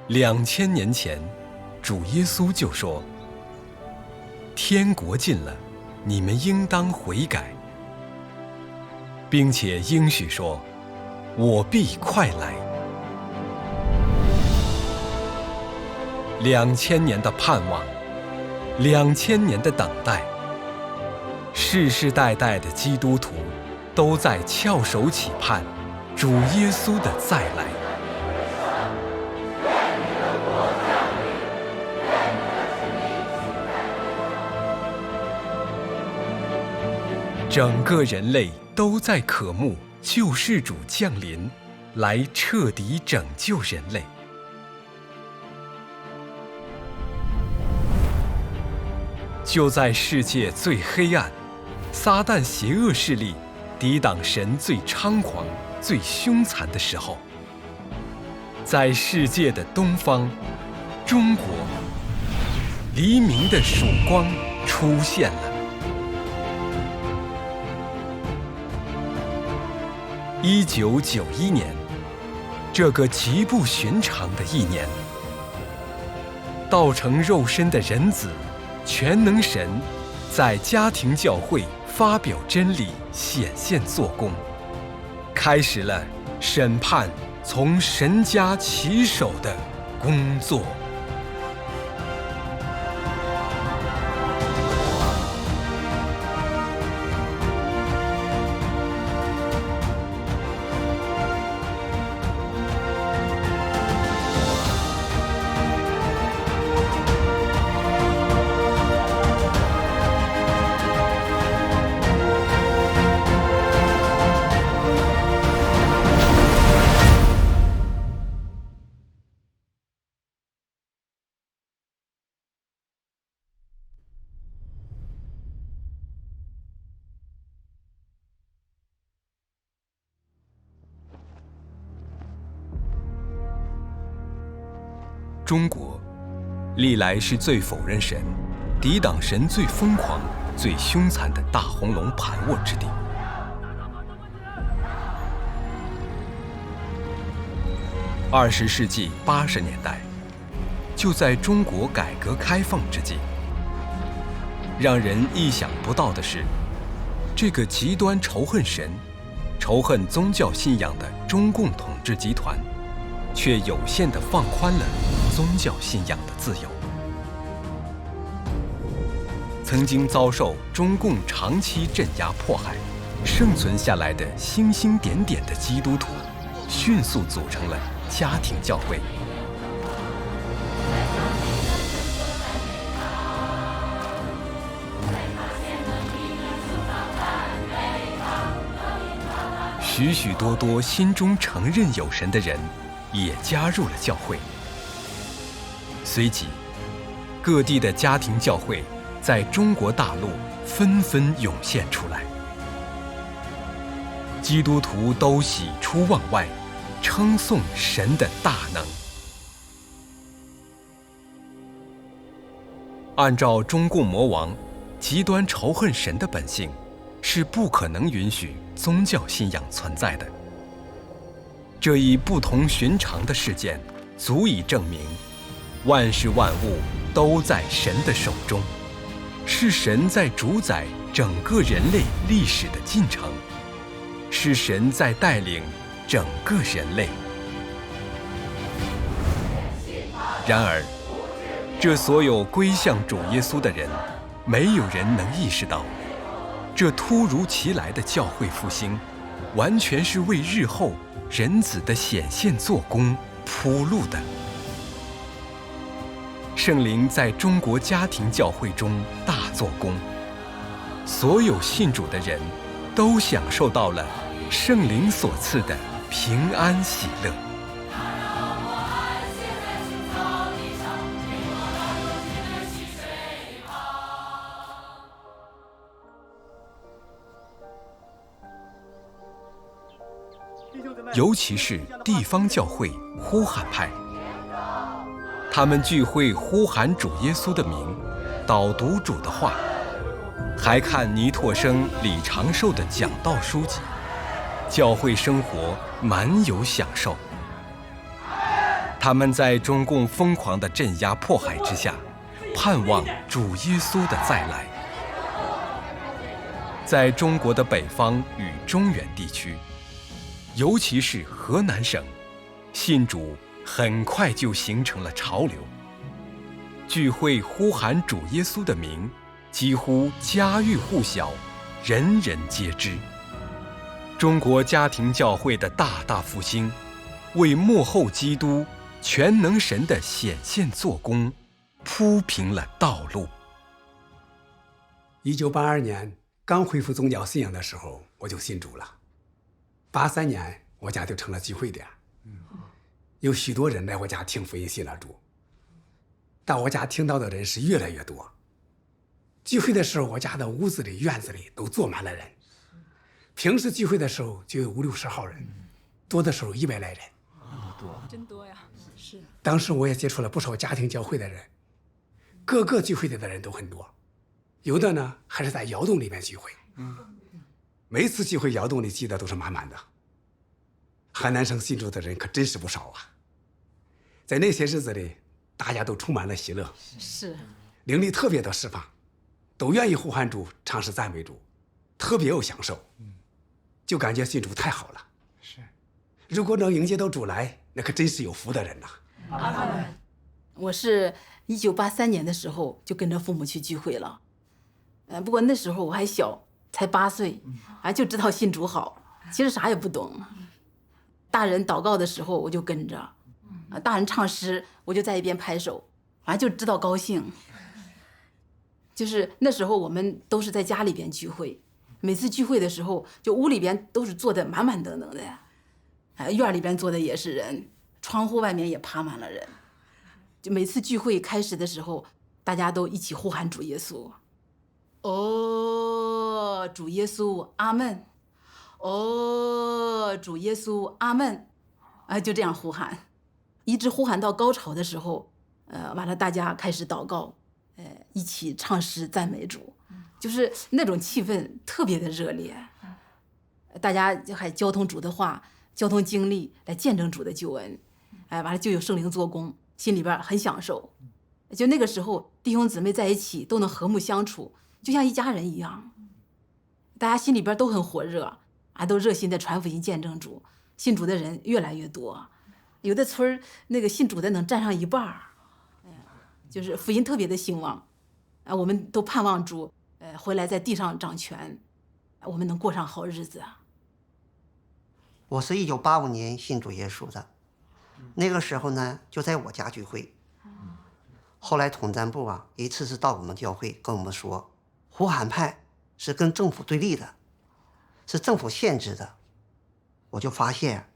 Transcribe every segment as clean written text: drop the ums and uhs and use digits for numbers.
2000年前，主耶稣就说：“天国近了，你们应当悔改。”并且应许说：“我必快来。”2000年的盼望，2000年的等待，世世代代的基督徒都在翘首企盼主耶稣的再来。整个人类都在渴慕救世主降临，来彻底拯救人类。就在世界最黑暗、撒旦邪恶势力抵挡神最猖狂、最凶残的时候，在世界的东方，中国，黎明的曙光出现了。1991年，这个极不寻常的一年，道成肉身的人子，全能神，在家庭教会发表真理、显现做工，开始了审判从神家起手的工作。中国历来是最否认神、抵挡神最疯狂、最凶残的大红龙盘卧之地。20世纪80年代，就在中国改革开放之际，让人意想不到的是，这个极端仇恨神、仇恨宗教信仰的中共统治集团，却有限地放宽了宗教信仰的自由。曾经遭受中共长期镇压迫害、生存下来的星星点点的基督徒，迅速组成了家庭教会。许许多多心中承认有神的人也加入了教会。随即，各地的家庭教会在中国大陆纷纷涌现出来，基督徒都喜出望外，称颂神的大能。按照中共魔王极端仇恨神的本性，是不可能允许宗教信仰存在的。这一不同寻常的事件，足以证明，万事万物都在神的手中，是神在主宰整个人类历史的进程，是神在带领整个人类。然而，这所有归向主耶稣的人，没有人能意识到，这突如其来的教会复兴，完全是为日后人子的显现做工铺路的。圣灵在中国家庭教会中大做工，所有信主的人都享受到了圣灵所赐的平安喜乐。尤其是地方教会呼喊派，他们聚会呼喊主耶稣的名，导读主的话，还看倪柝声、李长寿的讲道书籍，教会生活满有享受。他们在中共疯狂的镇压迫害之下，盼望主耶稣的再来。在中国的北方与中原地区，尤其是河南省，信主很快就形成了潮流。聚会呼喊主耶稣的名，几乎家喻户晓，人人皆知。中国家庭教会的大复兴，为幕后基督全能神的显现做工铺平了道路。1982年刚恢复宗教信仰的时候，我就信主了。83年，我家就成了聚会点，有许多人来我家听福音，信了主。到我家听到的人是越来越多。聚会的时候，我家的屋子里、院子里都坐满了人。平时聚会的时候就有50、60号人，多的时候100来人。真多呀！是。当时我也接触了不少家庭教会的人，各个聚会里的人都很多，有的呢还是在窑洞里面聚会。每次聚会窑洞里挤的都是满满的。河南省信主的人可真是不少啊。在那些日子里，大家都充满了喜乐，是，灵力特别的释放，都愿意呼喊主，唱诗赞美主，特别有享受。就感觉信主太好了。是，如果能迎接到主来，那可真是有福的人呐。阿门。我是1983年的时候就跟着父母去聚会了，不过那时候我还小，才8岁，就知道信主好，其实啥也不懂。大人祷告的时候我就跟着，大人唱诗我就在一边拍手，反正就知道高兴。就是那时候我们都是在家里边聚会，每次聚会的时候，就屋里边都是坐的满满当当的，院里边坐的也是人，窗户外面也爬满了人。就每次聚会开始的时候，大家都一起呼喊主耶稣，哦，主耶稣，阿门，哦，主耶稣，阿门，就这样呼喊，一直呼喊到高潮的时候，完了大家开始祷告，一起唱诗赞美主。就是那种气氛特别的热烈，大家还交通主的话，交通经历来见证主的救恩，完了就有圣灵做工，心里边很享受。就那个时候，弟兄姊妹在一起都能和睦相处，就像一家人一样，大家心里边都很火热，都热心的传福音见证主，信主的人越来越多，有的村那个信主的能占上1半，就是福音特别的兴旺，我们都盼望主回来在地上掌权，我们能过上好日子。我是1985年信主耶稣的，那个时候呢就在我家聚会。后来统战部一次次到我们教会跟我们说，呼喊派是跟政府对立的，是政府限制的。我就发现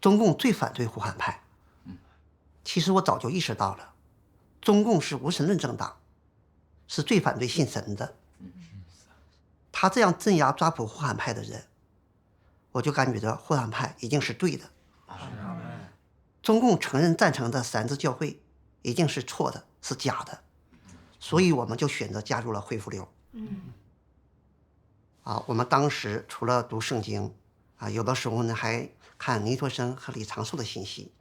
中共最反对呼喊派。其实我早就意识到了，中共是无神论政党，是最反对信神的。他这样镇压抓捕呼喊派的人，我就感觉到呼喊派一定是对的。中共承认赞成的三自教会一定是错的，是假的，所以我们就选择加入了恢复流。我们当时除了读圣经有的时候呢还看尼托生和李长寿的信息。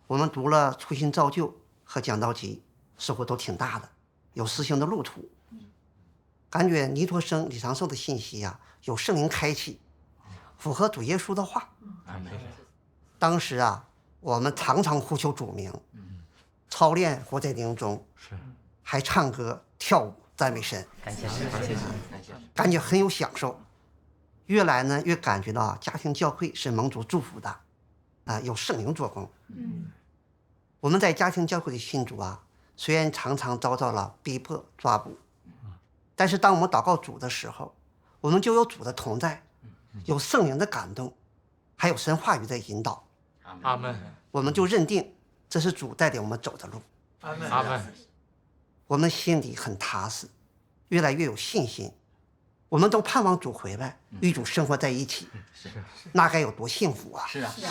我们读了初心造就和讲道集，收获都挺大的，有实行的路途。感觉尼托生、李长寿的信息有圣灵开启，符合主耶稣的话。当时我们常常呼求主名，操练活在灵中，还唱歌跳舞赞美神，感觉很有享受。越来呢越感觉到家庭教会是蒙主祝福的，有圣灵做工。我们在家庭教会里信主虽然常常遭到了逼迫抓捕，但是当我们祷告主的时候，我们就有主的同在，有圣灵的感动，还有神话语的引导。阿门。我们就认定这是主带领我们走的路。阿门。阿门。我们心里很踏实，越来越有信心。我们都盼望主回来，与主生活在一起，那该有多幸福啊！是啊，弟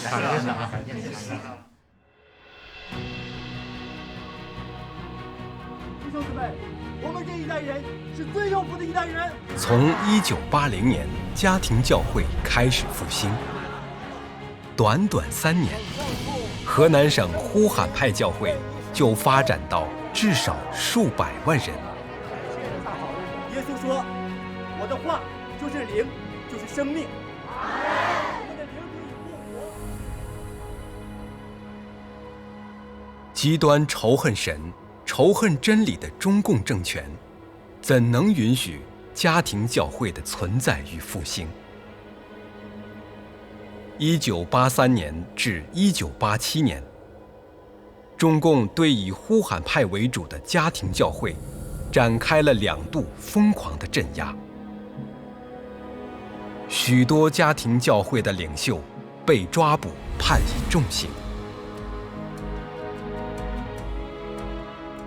兄姊妹，我们这一代人是最有福的一代人。从1980年家庭教会开始复兴，短短3年，河南省呼喊派教会就发展到至少数百万人。耶稣说：“我的话就是灵，就是生命。”极端仇恨神、仇恨真理的中共政权，怎能允许家庭教会的存在与复兴？1983年至1987年，中共对以呼喊派为主的家庭教会展开了2度疯狂的镇压，许多家庭教会的领袖被抓捕，判以重刑。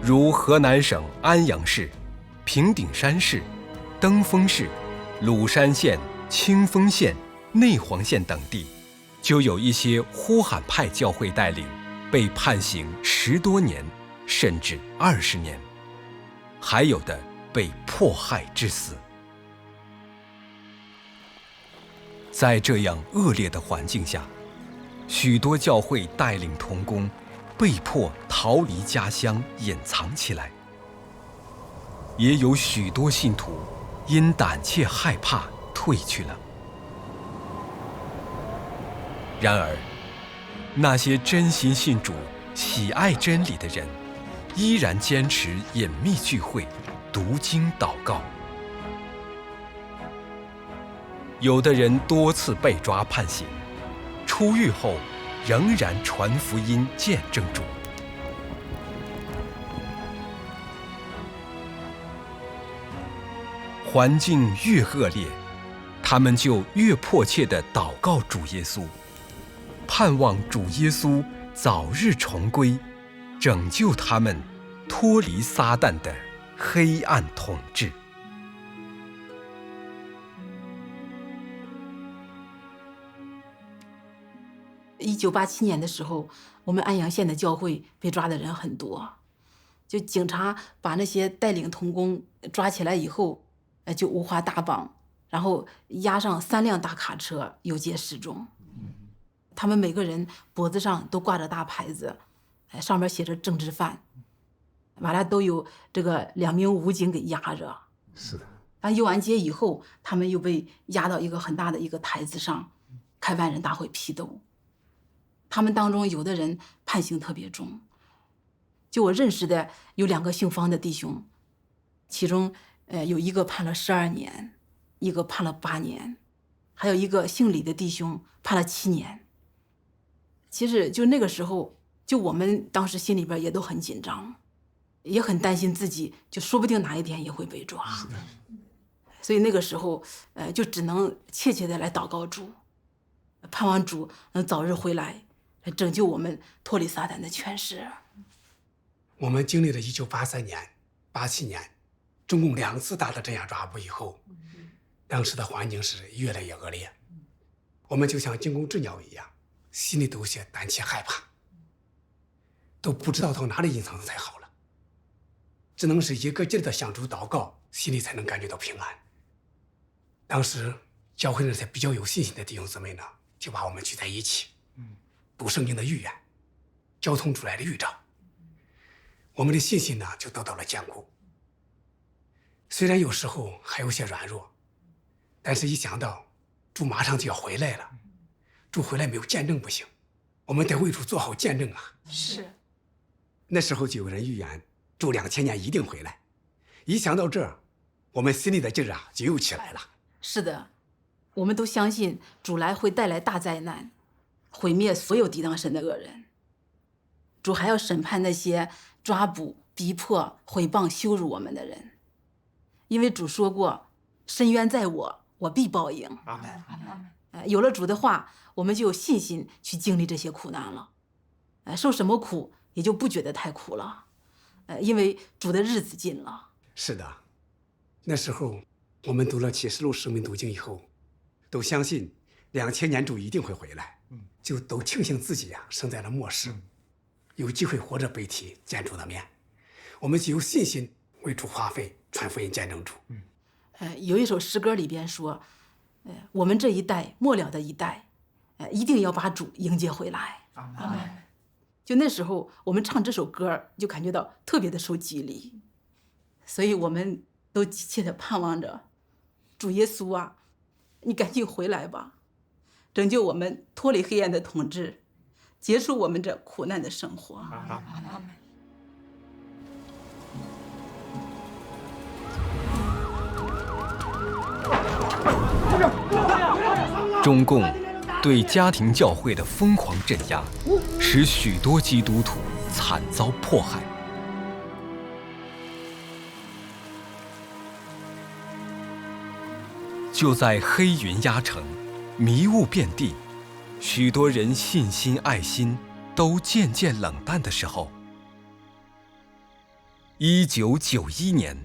如河南省安阳市、平顶山市、登封市、鲁山县、清丰县、内黄县等地，就有一些呼喊派教会带领被判刑10多年，甚至20年，还有的被迫害致死。在这样恶劣的环境下，许多教会带领同工被迫逃离家乡，隐藏起来。也有许多信徒因胆怯害怕退去了。然而，那些真心信主、喜爱真理的人，依然坚持隐秘聚会、读经祷告。有的人多次被抓判刑，出狱后仍然传福音、见证主。环境越恶劣，他们就越迫切地祷告主耶稣，盼望主耶稣早日重归，拯救他们脱离撒旦的黑暗统治。1987年的时候，我们安阳县的教会被抓的人很多，就警察把那些带领同工抓起来以后，就五花大绑，然后押上3辆大卡车游街示众。他们每个人脖子上都挂着大牌子，上面写着政治犯，完了都有这个2名武警给押着。是的。但游完街以后，他们又被押到一个很大的一个台子上，开万人大会批斗。他们当中有的人判刑特别重，就我认识的有2个姓方的弟兄，其中有一个判了12年，一个判了8年，还有一个姓李的弟兄判了7年。其实就那个时候，就我们当时心里边也都很紧张，也很担心自己就说不定哪一天也会被抓。所以那个时候就只能切切的来祷告主，盼望主能早日回来，来拯救我们脱离撒旦的权势。我们经历了1983年、87年，中共2次大的镇压抓捕以后，当时的环境是越来越恶劣，我们就像惊弓之鸟一样，心里都有些胆怯害怕，都不知道到哪里隐藏才好了，只能是一个劲儿的向主祷告，心里才能感觉到平安。当时教会那些比较有信心的弟兄姊妹呢，就把我们聚在一起，读圣经的预言，交通出来的预兆，我们的信心呢就得到了坚固。虽然有时候还有些软弱，但是一想到主马上就要回来了，主回来没有见证不行，我们得为主做好见证啊。是。那时候就有人预言主2000年一定回来，一想到这儿，我们心里的劲儿啊就又起来了。是的，我们都相信主来会带来大灾难，毁灭所有抵挡神的恶人。主还要审判那些抓捕、逼迫、毁谤、羞辱我们的人，因为主说过：“深渊在我，我必报应。”阿门。有了主的话，我们就有信心去经历这些苦难了。受什么苦也就不觉得太苦了，因为主的日子近了。是的，那时候我们读了启示录生命读经以后，都相信2000年主一定会回来，就都庆幸自己啊生在了末世，有机会活着被提见主的面，我们就有信心为主花费，传福音见证主。有一首诗歌里边说，我们这一代末了的一代，一定要把主迎接回来。阿门。就那时候我们唱这首歌，就感觉到特别的受激励，所以我们都急切的盼望着，主耶稣啊，你赶紧回来吧，拯救我们脱离黑暗的统治，结束我们这苦难的生活。中共对家庭教会的疯狂镇压，使许多基督徒惨遭迫害。就在黑云压城、迷雾遍地，许多人信心、爱心都渐渐冷淡的时候，1991年，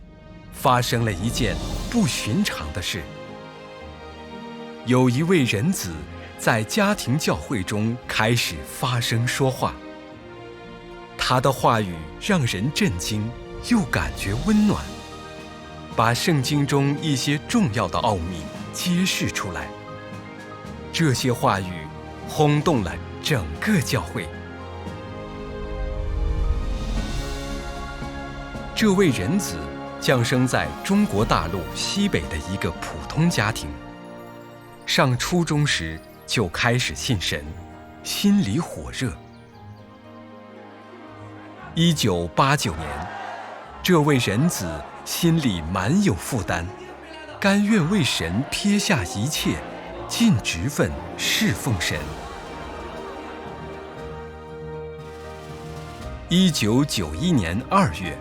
发生了一件不寻常的事。有一位人子在家庭教会中开始发声说话，他的话语让人震惊，又感觉温暖，把圣经中一些重要的奥秘揭示出来。这些话语轰动了整个教会。这位人子降生在中国大陆西北的一个普通家庭，上初中时就开始信神，心里火热。1989年，这位人子心里满有负担，甘愿为神撇下一切，尽职分侍奉神。1991年2月，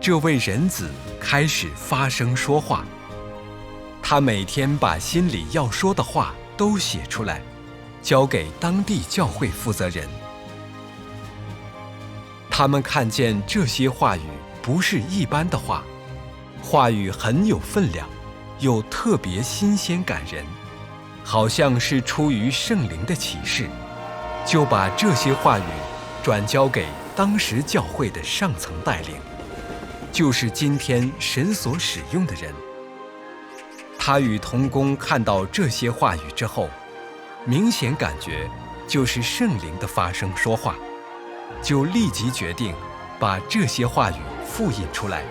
这位人子开始发声说话。他每天把心里要说的话都写出来，交给当地教会负责人。他们看见这些话语不是一般的话，话语很有分量，又特别新鲜感人，好像是出于圣灵的启示，就把这些话语转交给当时教会的上层带领，就是今天神所使用的人。他与同工看到这些话语之后，明显感觉就是圣灵的发声说话，就立即决定把这些话语复印出来，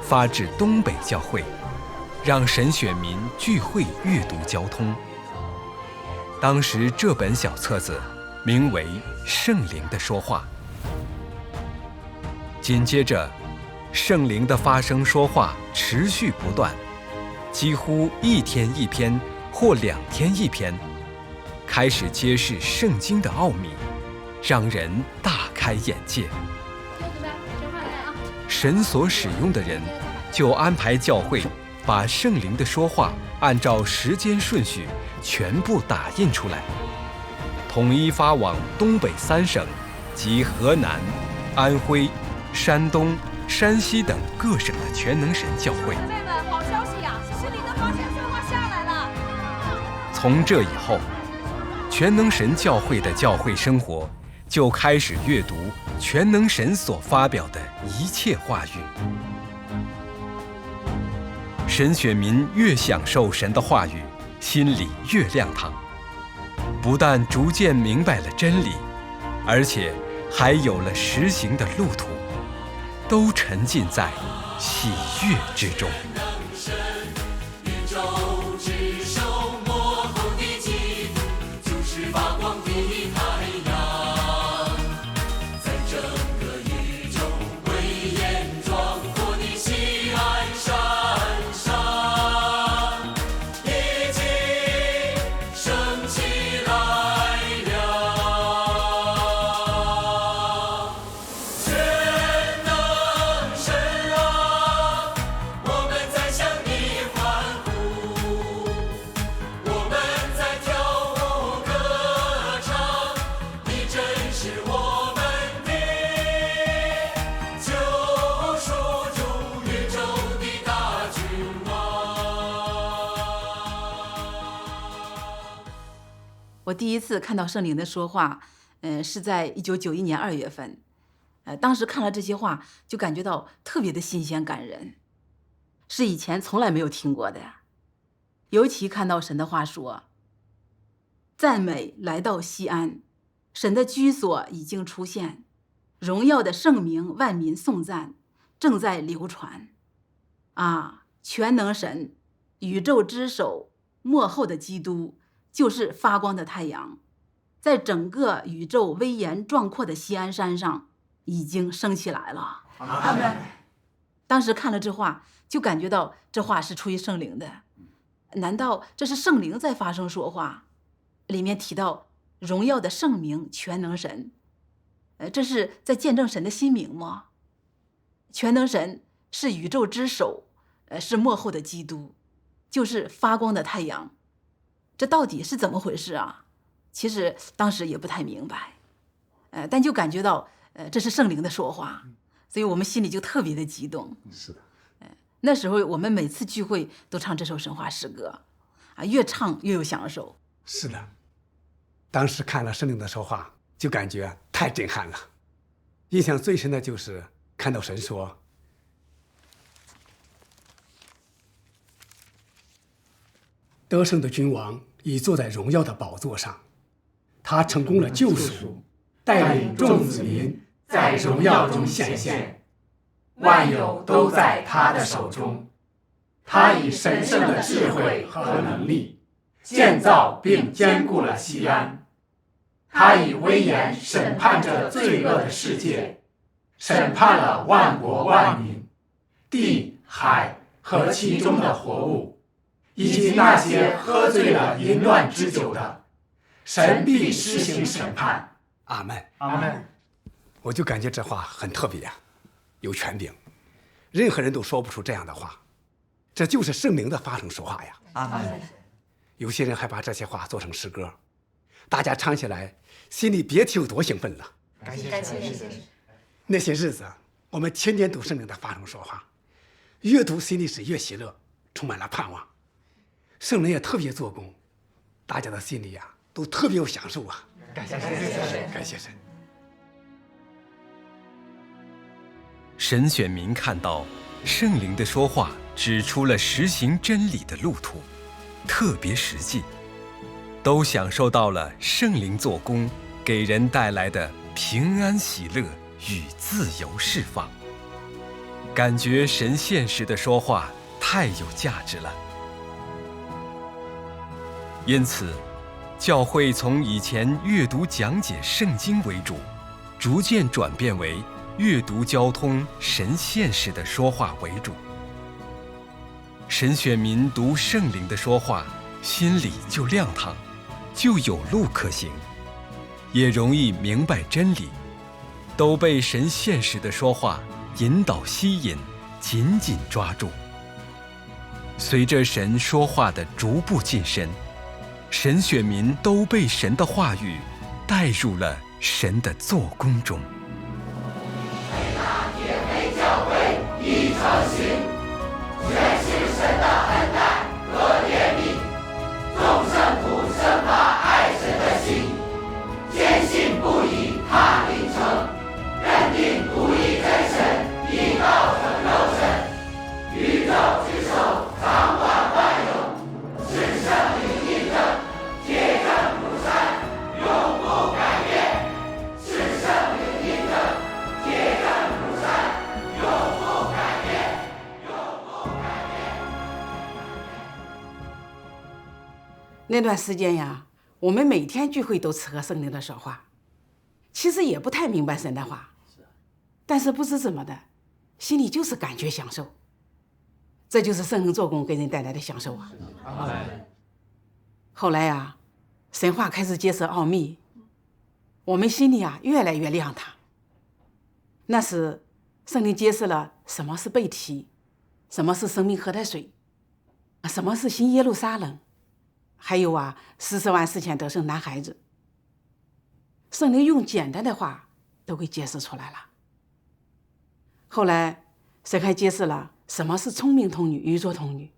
发至东北教会，让神选民聚会阅读交通。当时这本小册子名为《圣灵的说话》。紧接着，圣灵的发声说话持续不断，几乎1天1篇或2天1篇，开始揭示圣经的奥秘，让人大开眼界。神所使用的人就安排教会把圣灵的说话按照时间顺序全部打印出来，统一发往东北3省及河南、安徽、山东、山西等各省的全能神教会。姐妹们，好消息呀！是你的保险算划下来了。从这以后，全能神教会的教会生活就开始阅读全能神所发表的一切话语。神选民越享受神的话语，心里越亮堂，不但逐渐明白了真理，而且还有了实行的路途，都沉浸在喜悦之中。我第一次看到圣灵的说话，是在1991年2月份，当时看了这些话，就感觉到特别的新鲜感人，是以前从来没有听过的呀。尤其看到神的话说：“赞美来到西安，神的居所已经出现，荣耀的圣名万民颂赞，正在流传。啊，全能神，宇宙之首，末后的基督，就是发光的太阳，在整个宇宙威严壮阔的锡安山上已经升起来了。阿门。当时看了这话，就感觉到这话是出于圣灵的。难道这是圣灵在发声说话？里面提到荣耀的圣名全能神，这是在见证神的新名吗？全能神是宇宙之首，是末后的基督，就是发光的太阳。这到底是怎么回事啊？其实当时也不太明白，但就感觉到，这是圣灵的说话，所以我们心里就特别的激动。是的，那时候我们每次聚会都唱这首神话诗歌，啊，越唱越有享受。是的，当时看了圣灵的说话，就感觉太震撼了。印象最深的就是看到神说：“得胜的君王已坐在荣耀的宝座上，他成功了救赎，带领众子民在荣耀中显现，万有都在他的手中。他以神圣的智慧和能力建造并坚固了锡安，他以威严审判着罪恶的世界，审判了万国万民、地、海和其中的活物，以及那些喝醉了淫乱之酒的，神必施行审判。阿门，阿门。我就感觉这话很特别，有权柄，任何人都说不出这样的话，这就是圣灵的发声说话呀。阿门。有些人还把这些话做成诗歌，大家唱起来，心里别提有多兴奋了。感谢神。那些日子，我们天天读圣灵的发声说话，越读心里是越喜乐，充满了盼望。圣灵也特别做工，大家的心里呀，都特别有享受啊。感谢神。感谢神。神选民看到圣灵的说话指出了实行真理的路途，特别实际，都享受到了圣灵做工给人带来的平安喜乐与自由释放，感觉神现实的说话太有价值了。因此，教会从以前阅读讲解圣经为主，逐渐转变为阅读交通神现实的说话为主。神选民读圣灵的说话，心里就亮堂，就有路可行，也容易明白真理，都被神现实的说话引导吸引，紧紧抓住。随着神说话的逐步晋升，神选民都被神的话语带入了神的做工中。一成型，全是神的恩待和怜悯，众圣徒生发爱神的心，坚信不疑他领成，认定独一真神已道成肉身，宇宙之首掌管万有，是圣灵印证，铁证如山，永不改变，是圣灵印证，铁证如山，永不。那段时间呀，我们每天聚会都吃喝圣灵的说话，其实也不太明白神的话，但是不知怎么的，心里就是感觉享受，这就是圣灵做工给人带来的享受啊。后来呀，神话开始揭示奥秘，我们心里啊越来越亮堂。那时圣灵揭示了什么是被提，什么是生命河的水，什么是新耶路撒冷，还有啊，40万4千得生男孩子，圣灵用简单的话都给解释出来了。后来神还揭示了什么是聪明童女、愚拙童女，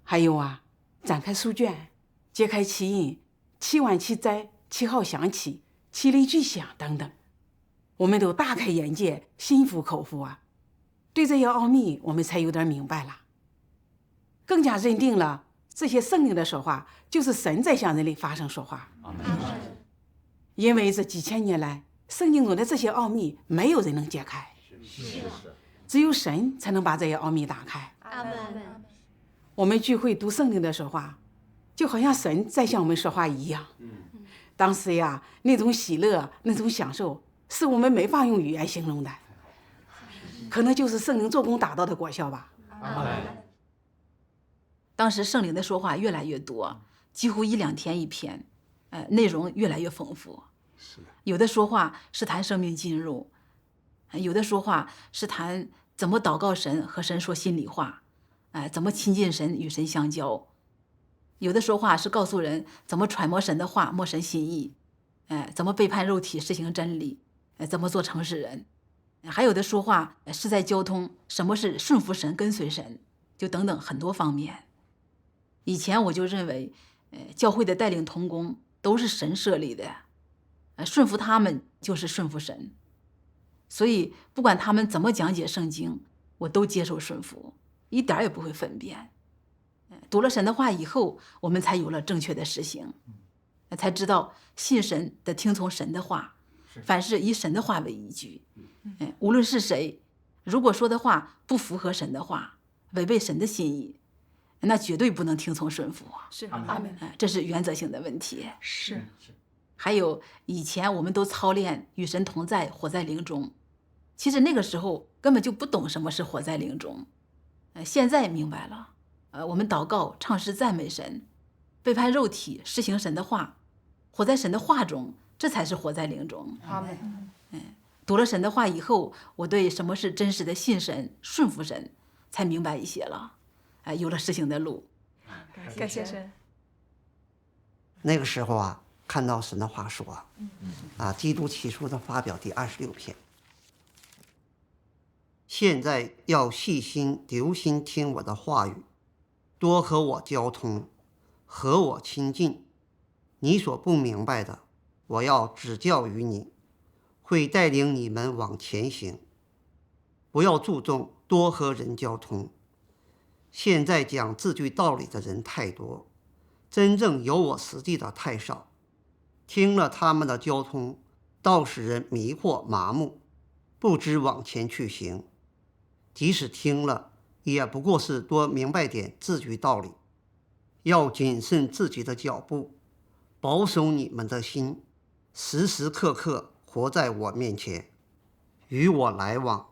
还有啊，展开书卷，揭开其印，7万7灾，7号响起，7雷巨响等等，我们都大开眼界，心服口服啊。对这些奥秘，我们才有点明白了，更加认定了这些圣灵的说话就是神在向人类发声说话。因为这几千年来，圣经中的这些奥秘，没有人能解开，只有神才能把这些奥秘打开。阿门。我们聚会读圣经的时候啊，就好像神在向我们说话一样。当时呀，那种喜乐，那种享受，是我们没法用语言形容的，可能就是圣灵做工达到的果效吧。阿门。当时圣灵的说话越来越多，几乎1-2天一篇，内容越来越丰富。有的说话是谈生命进入，有的说话是谈怎么祷告神和神说心里话，怎么亲近神与神相交。有的说话是告诉人怎么揣摩神的话，摸神心意，怎么背叛肉体，实行真理，怎么做诚实人。还有的说话是在交通什么是顺服神、跟随神，就等等很多方面。以前我就认为，教会的带领同工都是神设立的，顺服他们就是顺服神。所以不管他们怎么讲解圣经，我都接受顺服，一点也不会分辨。读了神的话以后，我们才有了正确的实行，才知道信神的听从神的话，凡事以神的话为依据。无论是谁，如果说的话不符合神的话，违背神的心意，那绝对不能听从顺服。是阿门。这是原则性的问题。是。还有以前我们都操练与神同在，活在灵中，其实那个时候根本就不懂什么是活在灵中。现在明白了。我们祷告、唱诗、赞美神，背叛肉体，实行神的话，活在神的话中，这才是活在灵中。阿门。读了神的话以后，我对什么是真实的信神、顺服神，才明白一些了。有了实行的路。感谢神。那个时候啊，看到神的话说基督起初的发表第26篇。现在要细心留心听我的话语，多和我交通，和我亲近。你所不明白的，我要指教于你，会带领你们往前行。不要注重多和人交通。现在讲字句道理的人太多，真正有我实际的太少。听了他们的交通，倒使人迷惑麻木，不知往前去行。即使听了，也不过是多明白点字句道理。要谨慎自己的脚步，保守你们的心，时时刻刻活在我面前，与我来往，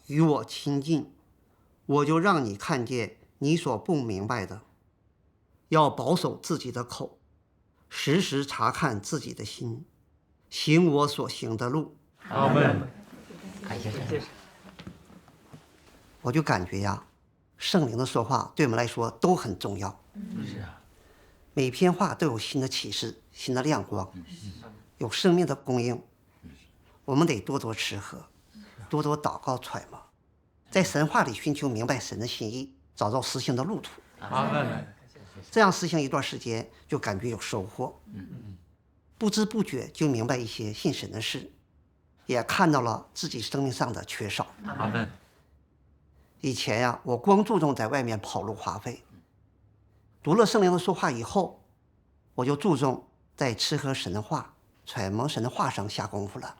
与我亲近，我就让你看见你所不明白的。要保守自己的口，时时查看自己的心，行我所行的路。阿门。感谢神。我就感觉呀，圣灵的说话对我们来说都很重要。是啊。每篇话都有新的启示、新的亮光，有生命的供应。我们得多多吃喝，多多祷告揣摩，在神话里寻求明白神的心意，找到实行的路途。阿门。这样实行一段时间，就感觉有收获。不知不觉就明白一些信神的事，也看到了自己生命上的缺少。阿门。以前呀，我光注重在外面跑路花费。读了圣灵的说话以后，我就注重在吃喝神的话、揣摩神的话上下功夫了。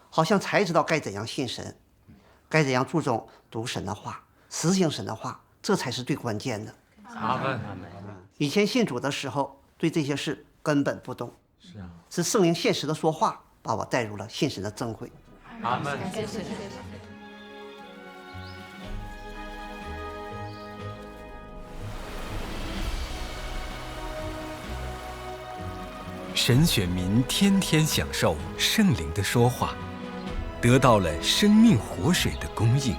好像才知道该怎样信神，该怎样注重读神的话、实行神的话，这才是最关键的。阿门。以前信主的时候，对这些事根本不懂。是啊。是圣灵现实的说话，把我带入了信神的正轨。阿门。神选民天天享受圣灵的说话，得到了生命活水的供应，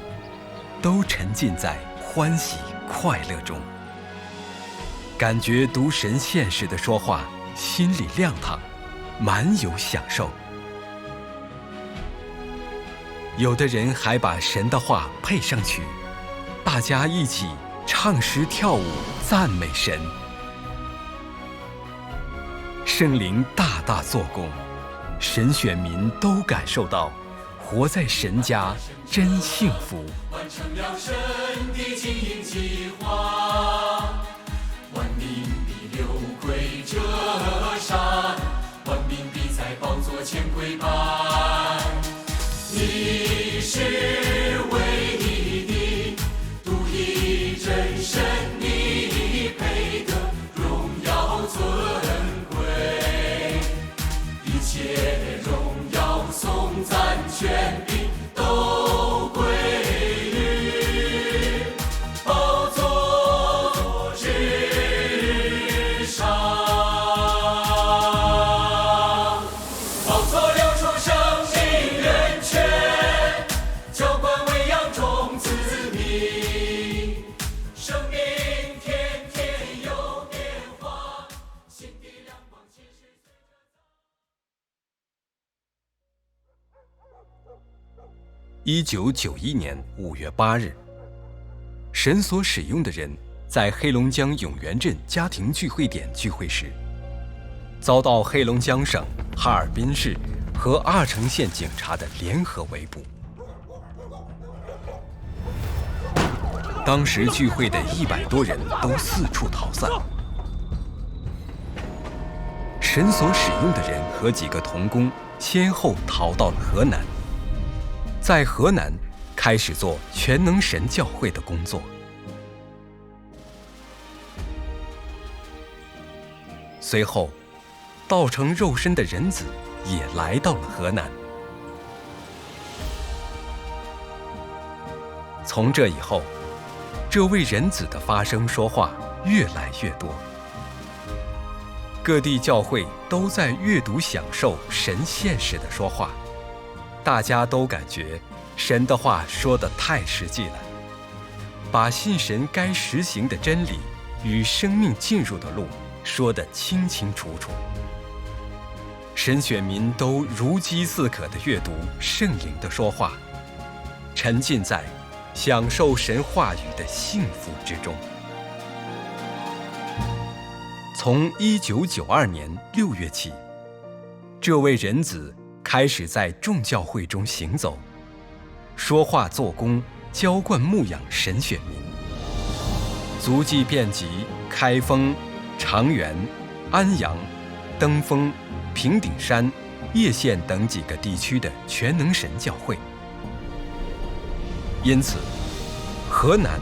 都沉浸在欢喜快乐中，感觉读神现实的说话，心里亮堂，满有享受。有的人还把神的话配上曲，大家一起唱诗跳舞赞美神。圣灵大大做工，神选民都感受到活在神家真幸福。完成了神的经营计划，万民必流归这山，万民必在宝千归伴。你是唯一的、独一真神，你配得荣耀尊贵，一切荣耀颂赞权柄都归于宝座之上。宝座流出生命源泉，浇灌喂养众子民，生命天天有变化，新的亮光其实1991年5月8日，神所使用的人在黑龙江永源镇家庭聚会点聚会时，遭到黑龙江省哈尔滨市和阿城县警察的联合围捕。当时聚会的100多人都四处逃散。神所使用的人和几个童工先后逃到了河南，在河南开始做全能神教会的工作。随后，道成肉身的人子也来到了河南。从这以后，这位人子的发声说话越来越多，各地教会都在阅读享受神现实的说话，大家都感觉神的话说得太实际了，把信神该实行的真理与生命进入的路说得清清楚楚。神选民都如饥似渴地阅读圣灵的说话，沉浸在享受神话语的幸福之中。从1992年6月起，这位人子开始在众教会中行走，说话做工，浇灌牧养神选民，足迹遍及开封、长垣、安阳、登封、平顶山、叶县等几个地区的全能神教会。因此，河南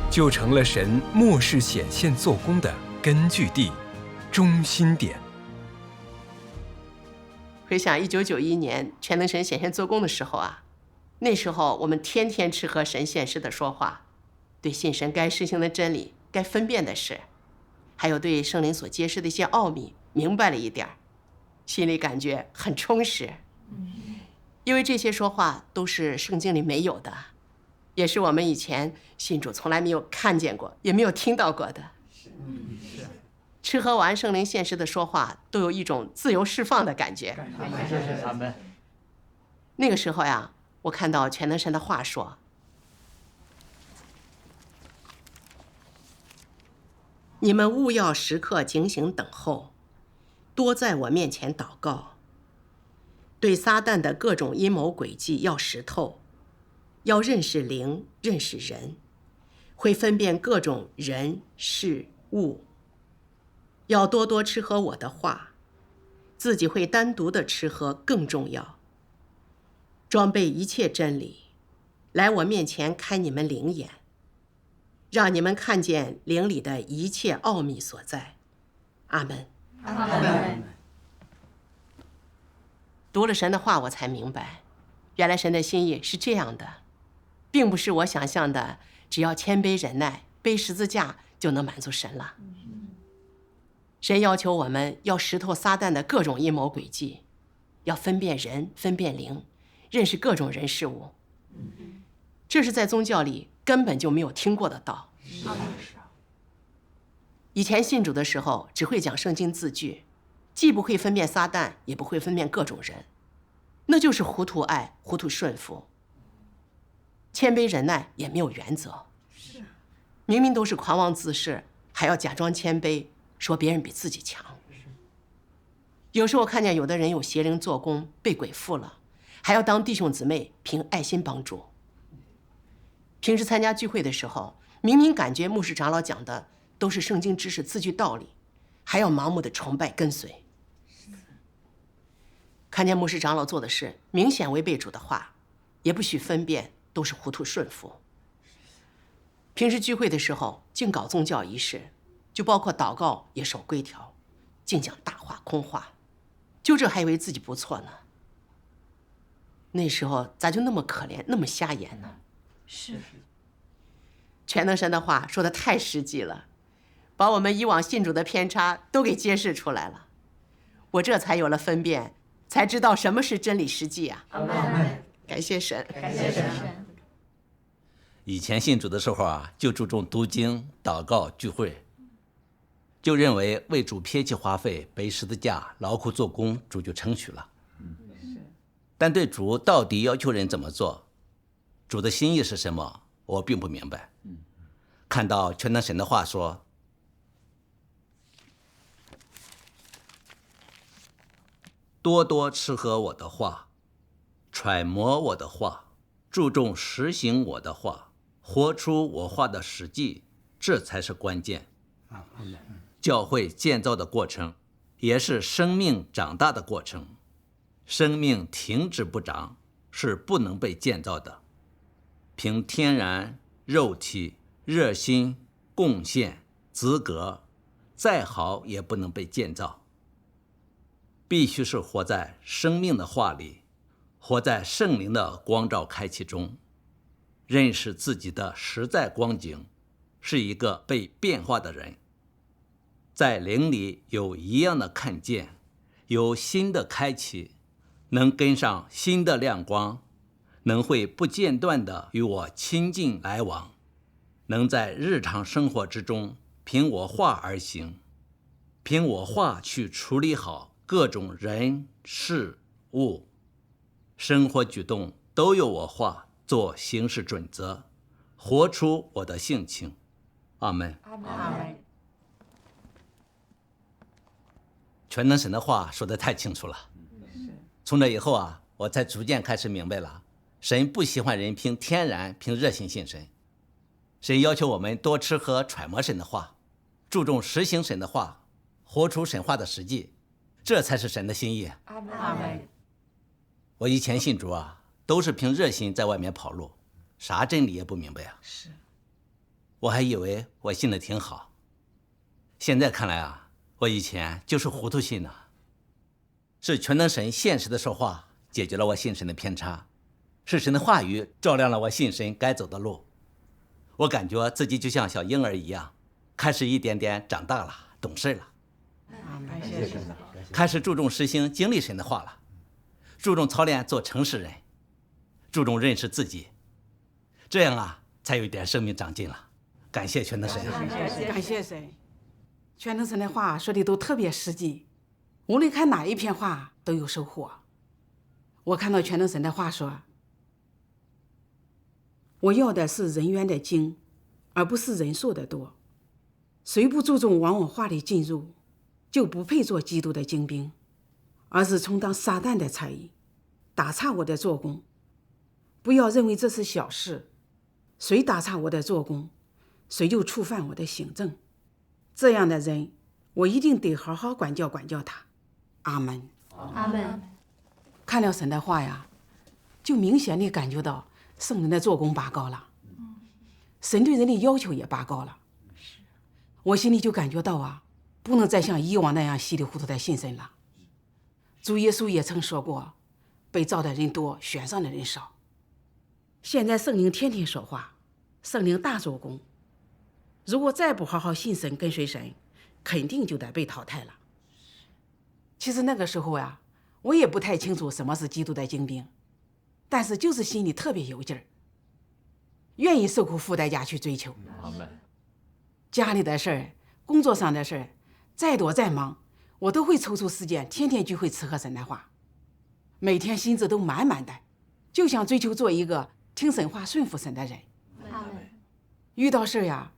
就成了神末世显现做工的根据地、中心点。回想1991年全能神显现做工的时候啊，那时候我们天天吃喝神现实的说话，对信神该实行的真理、该分辨的事，还有对圣灵所揭示的一些奥秘明白了一点，心里感觉很充实。因为这些说话都是圣经里没有的，也是我们以前信主从来没有看见过，也没有听到过的。吃喝完圣灵现实的说话，都有一种自由释放的感觉。那个时候呀，我看到全能神的话说：“你们务要时刻警醒等候，多在我面前祷告，对撒旦的各种阴谋诡计要识透，要认识灵，认识人，会分辨各种人事物。要多多吃喝我的话，自己会单独的吃喝更重要。装备一切真理，来我面前开你们灵眼，让你们看见灵里的一切奥秘所在。阿门。阿门。”读了神的话，我才明白，原来神的心意是这样的，并不是我想象的，只要谦卑忍耐，背十字架就能满足神了。神要求我们要识透撒旦的各种阴谋诡计，要分辨人，分辨灵，认识各种人事物。这是在宗教里根本就没有听过的道。以前信主的时候，只会讲圣经字句，既不会分辨撒旦，也不会分辨各种人，那就是糊涂爱，糊涂顺服。谦卑忍耐也没有原则，明明都是狂妄自恃，还要假装谦卑，说别人比自己强。有时候看见有的人有邪灵做工，被鬼附了，还要当弟兄姊妹凭爱心帮助。平时参加聚会的时候，明明感觉牧师长老讲的都是圣经知识、字句道理，还要盲目的崇拜跟随。看见牧师长老做的事明显违背主的话，也不许分辨，都是糊涂顺服。平时聚会的时候，净搞宗教仪式，就包括祷告也守规条，净讲大话空话，就这还以为自己不错呢。那时候咋就那么可怜，那么瞎眼呢？是。全能神的话说的太实际了，把我们以往信主的偏差都给揭示出来了。我这才有了分辨，才知道什么是真理实际啊！阿门。感谢神，感谢神。以前信主的时候啊，就注重读经、祷告、聚会，就认为为主撇弃花费、背十字架、劳苦做工，主就称许了。但对主到底要求人怎么做，主的心意是什么，我并不明白。看到全能神的话说，多多吃喝我的话，揣摩我的话，注重实行我的话，活出我话的实际，这才是关键。教会建造的过程，也是生命长大的过程。生命停止不长，是不能被建造的。凭天然、肉体、热心、贡献、资格，再好也不能被建造。必须是活在生命的话里，活在圣灵的光照开启中，认识自己的实在光景，是一个被变化的人。在灵里有一样的看见，有新的开启，能跟上新的亮光，能会不间断地与我亲近来往，能在日常生活之中凭我话而行，凭我话去处理好各种人事物，生活举动都有我话做行事准则，活出我的性情。阿门。阿门。全能神的话说得太清楚了。从这以后啊，我才逐渐开始明白了，神不喜欢人凭天然、凭热心信神。神要求我们多吃喝揣摩神的话，注重实行神的话，活出神话的实际，这才是神的心意。阿门。我以前信主啊，都是凭热心在外面跑路，啥真理也不明白啊。是。我还以为我信得挺好，现在看来啊，我以前就是糊涂信呢。是全能神现实的说话解决了我信神的偏差，是神的话语照亮了我信神该走的路。我感觉自己就像小婴儿一样，开始一点点长大了，懂事了。感谢神。开始注重实行经历神的话了，注重操练做诚实人，注重认识自己，这样啊，才有一点生命长进了。感谢全能神。感谢神。全能神的话说的都特别实际，无论看哪一篇话都有收获。我看到全能神的话说，我要的是人员的精，而不是人数的多。谁不注重往我话里进入，就不配做基督的精兵，而是充当撒旦的差役，打岔我的做工。不要认为这是小事，谁打岔我的做工，谁就触犯我的行政。这样的人，我一定得好好管教管教他。阿门。阿门。看了神的话呀，就明显地感觉到圣人的做工拔高了，神对人的要求也拔高了。我心里就感觉到啊，不能再像以往那样稀里糊涂的信神了。主耶稣也曾说过，被召的人多，选上的人少。现在圣灵天天说话，圣灵大做工，如果再不好好信神跟随神，肯定就得被淘汰了。其实那个时候呀，我也不太清楚什么是基督的精兵，但是就是心里特别有劲儿，愿意受苦付代价去追求。阿门。家里的事儿，工作上的事儿，再多再忙，我都会抽出时间天天聚会吃喝神的话，每天心子都满满的，就想追求做一个听神话顺服神的人。阿门。遇到事儿呀，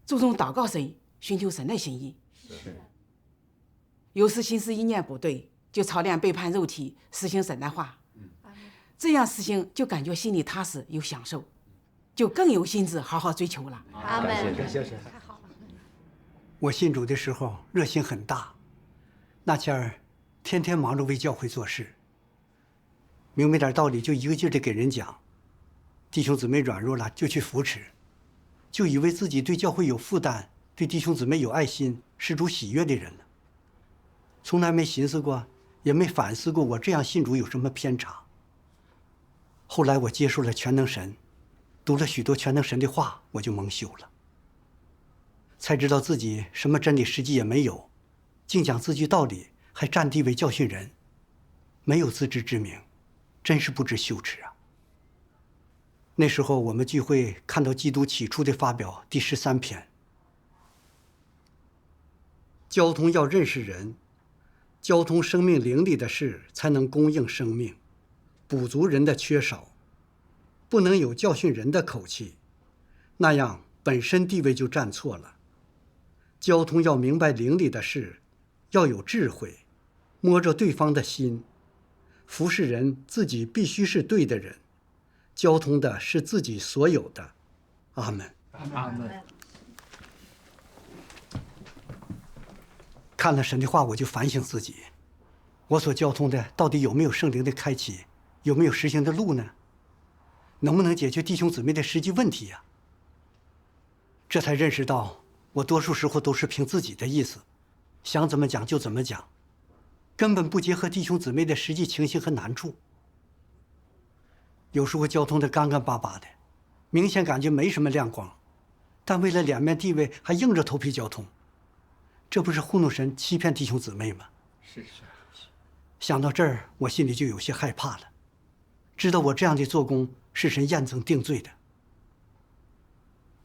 注重祷告神，寻求神的心意。是。有时心思意念不对，就操练背叛肉体，实行神的话。这样实行就感觉心里踏实有享受，就更有心思好好追求了。阿门。感谢神。我信主的时候热心很大，那前儿天天忙着为教会做事，明白点道理就一个劲儿的给人讲，弟兄姊妹软弱了就去扶持，就以为自己对教会有负担，对弟兄姊妹有爱心，是主喜悦的人了。从来没寻思过，也没反思过我这样信主有什么偏差。后来我接受了全能神，读了许多全能神的话，我就蒙羞了，才知道自己什么真理实际也没有，净讲字句道理，还占地位教训人，没有自知之明，真是不知羞耻啊！那时候我们聚会看到基督起初的发表第13篇，交通要认识人，交通生命灵里的事，才能供应生命，补足人的缺少，不能有教训人的口气，那样本身地位就站错了。交通要明白灵里的事，要有智慧，摸着对方的心，服侍人自己必须是对的人，交通的是自己所有的。阿门。阿门。看了神的话，我就反省自己，我所交通的到底有没有圣灵的开启，有没有实行的路呢？能不能解决弟兄姊妹的实际问题呀？这才认识到，我多数时候都是凭自己的意思，想怎么讲就怎么讲，根本不结合弟兄姊妹的实际情形和难处。有时候交通的干干巴巴的，明显感觉没什么亮光，但为了脸面地位还硬着头皮交通，这不是糊弄神、欺骗弟兄姊妹吗？是。想到这儿，我心里就有些害怕了，知道我这样的做工是神验证定罪的。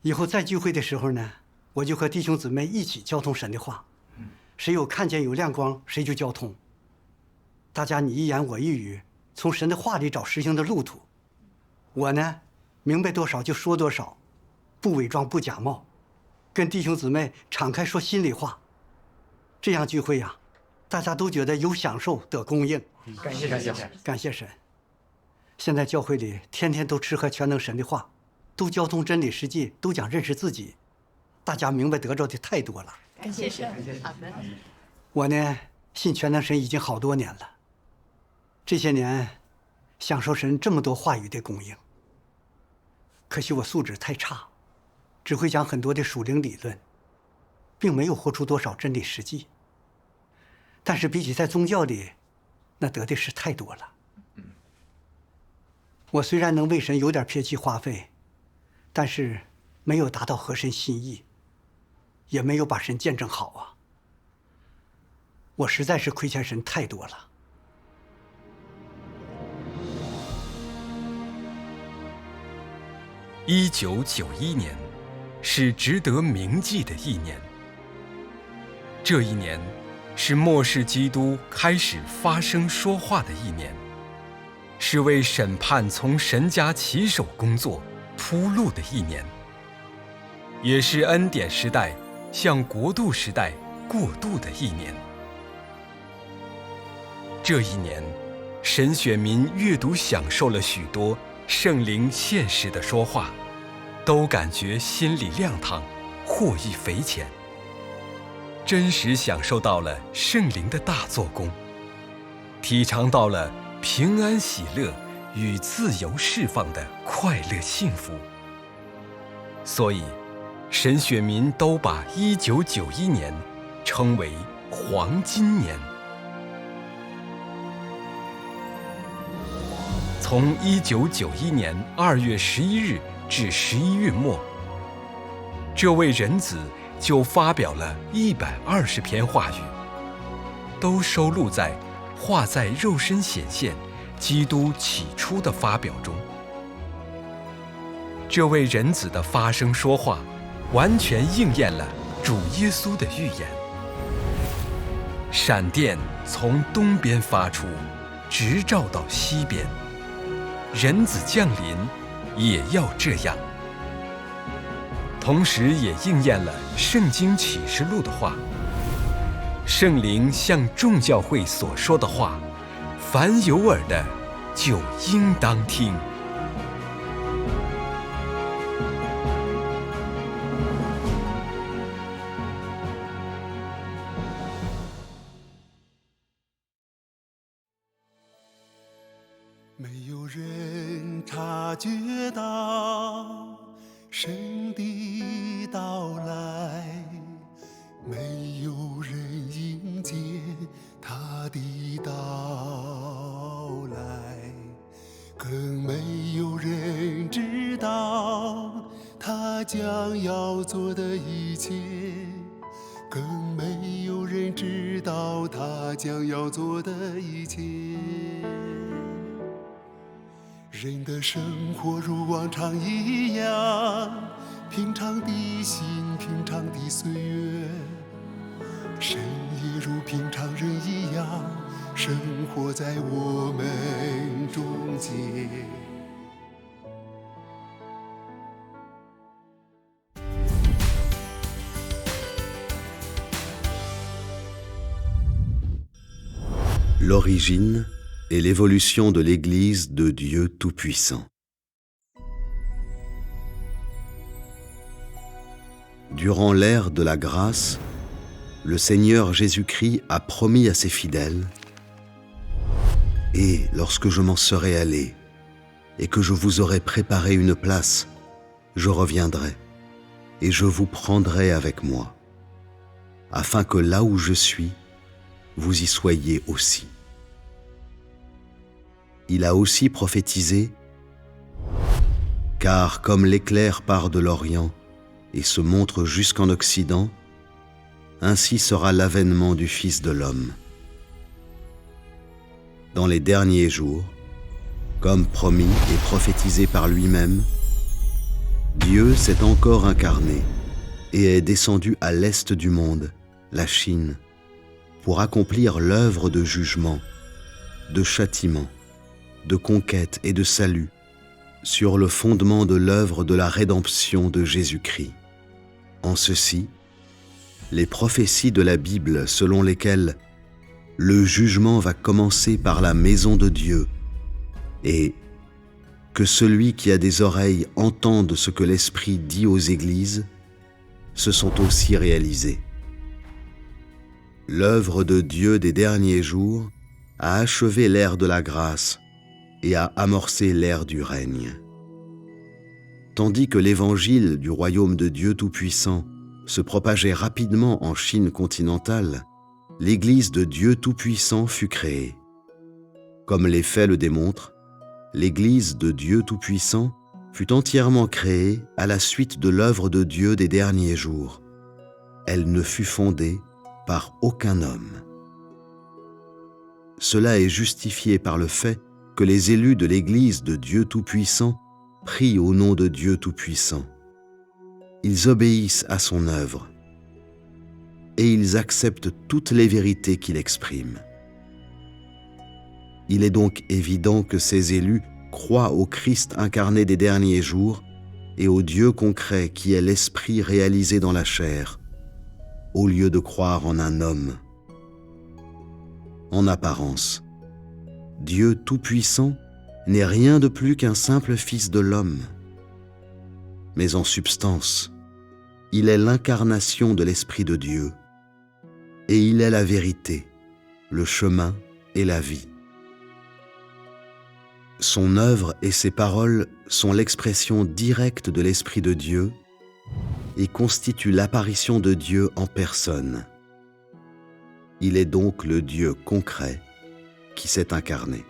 以后再聚会的时候呢，我就和弟兄姊妹一起交通神的话，谁有看见有亮光，谁就交通。大家你一言我一语，从神的话里找实行的路途。我呢，明白多少就说多少，不伪装不假冒，跟弟兄姊妹敞开说心里话。这样聚会呀，大家都觉得有享受得供应。感谢神。现在教会里天天都吃喝全能神的话，都交通真理实际，都讲认识自己，大家明白得着的太多了。感谢神。阿门。我呢，信全能神已经好多年了，这些年享受神这么多话语的供应。可惜我素质太差，只会讲很多的属灵理论，并没有活出多少真理实际。但是比起在宗教里，那得的是太多了。我虽然能为神有点撇弃花费，但是没有达到合神心意，也没有把神见证好啊。我实在是亏欠神太多了。1991年是值得铭记的一年。这一年是末世基督开始发声说话的一年，是为审判从神家起手工作铺路的一年，也是恩典时代向国度时代过渡的一年。这一年，神选民阅读享受了许多圣灵现实的说话，都感觉心里亮堂，获益匪浅，真实享受到了圣灵的大做工，体尝到了平安喜乐与自由释放的快乐幸福。所以神选民都把1991年称为黄金年。从1991年2月11日至11月末，这位人子就发表了120篇话语，都收录在《话在肉身显现：基督起初的发表》中。这位人子的发声说话，完全应验了主耶稣的预言。闪电从东边发出，直照到西边。人子降临，也要这样。同时也应验了圣经启示录的话：圣灵向众教会所说的话，凡有耳的就应当听。每觉到神的到来，没有人迎接他的到来，更没有人知道他将要做的一切，更没有人知道他将要做的一切。人的生活如往常一样，平常的心，平常的岁月，神也如平常人一样，生活在我们中间。L'origine et l'évolution de l'Église de Dieu Tout-Puissant. Durant l'ère de la grâce, le Seigneur Jésus-Christ a promis à ses fidèles « Et lorsque je m'en serai allé, et que je vous aurai préparé une place, je reviendrai, et je vous prendrai avec moi, afin que là où je suis, vous y soyez aussi. » Il a aussi prophétisé « Car comme l'éclair part de l'Orient et se montre jusqu'en Occident, ainsi sera l'avènement du Fils de l'homme. » Dans les derniers jours, comme promis et prophétisé par lui-même, Dieu s'est encore incarné et est descendu à l'est du monde, la Chine, pour accomplir l'œuvre de jugement, de châtiment, de conquête et de salut sur le fondement de l'œuvre de la rédemption de Jésus-Christ. En ceci, les prophéties de la Bible selon lesquelles le jugement va commencer par la maison de Dieu et que celui qui a des oreilles entende ce que l'Esprit dit aux églises, se sont aussi réalisées. L'œuvre de Dieu des derniers jours a achevé l'ère de la grâce et a amorcé l'ère du règne. Tandis que l'évangile du royaume de Dieu Tout-Puissant se propageait rapidement en Chine continentale, l'Église de Dieu Tout-Puissant fut créée. Comme les faits le démontrent, l'Église de Dieu Tout-Puissant fut entièrement créée à la suite de l'œuvre de Dieu des derniers jours. Elle ne fut fondée par aucun homme. Cela est justifié par le fait que les élus de l'Église de Dieu Tout-Puissant prient au nom de Dieu Tout-Puissant. Ils obéissent à son œuvre et ils acceptent toutes les vérités qu'il exprime. Il est donc évident que ces élus croient au Christ incarné des derniers jours et au Dieu concret qui est l'Esprit réalisé dans la chair, au lieu de croire en un homme. En apparence, Dieu Tout-Puissant n'est rien de plus qu'un simple fils de l'homme. Mais en substance, il est l'incarnation de l'Esprit de Dieu, et il est la vérité, le chemin et la vie. Son œuvre et ses paroles sont l'expression directe de l'Esprit de Dieu et constituent l'apparition de Dieu en personne. Il est donc le Dieu concret qui s'est incarné.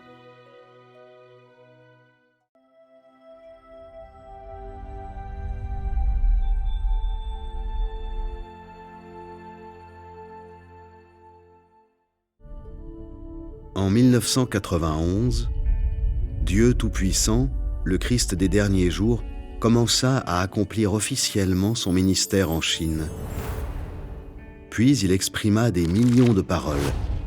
En 1991, Dieu Tout-Puissant, le Christ des derniers jours, commença à accomplir officiellement son ministère en Chine. Puis il exprima des millions de paroles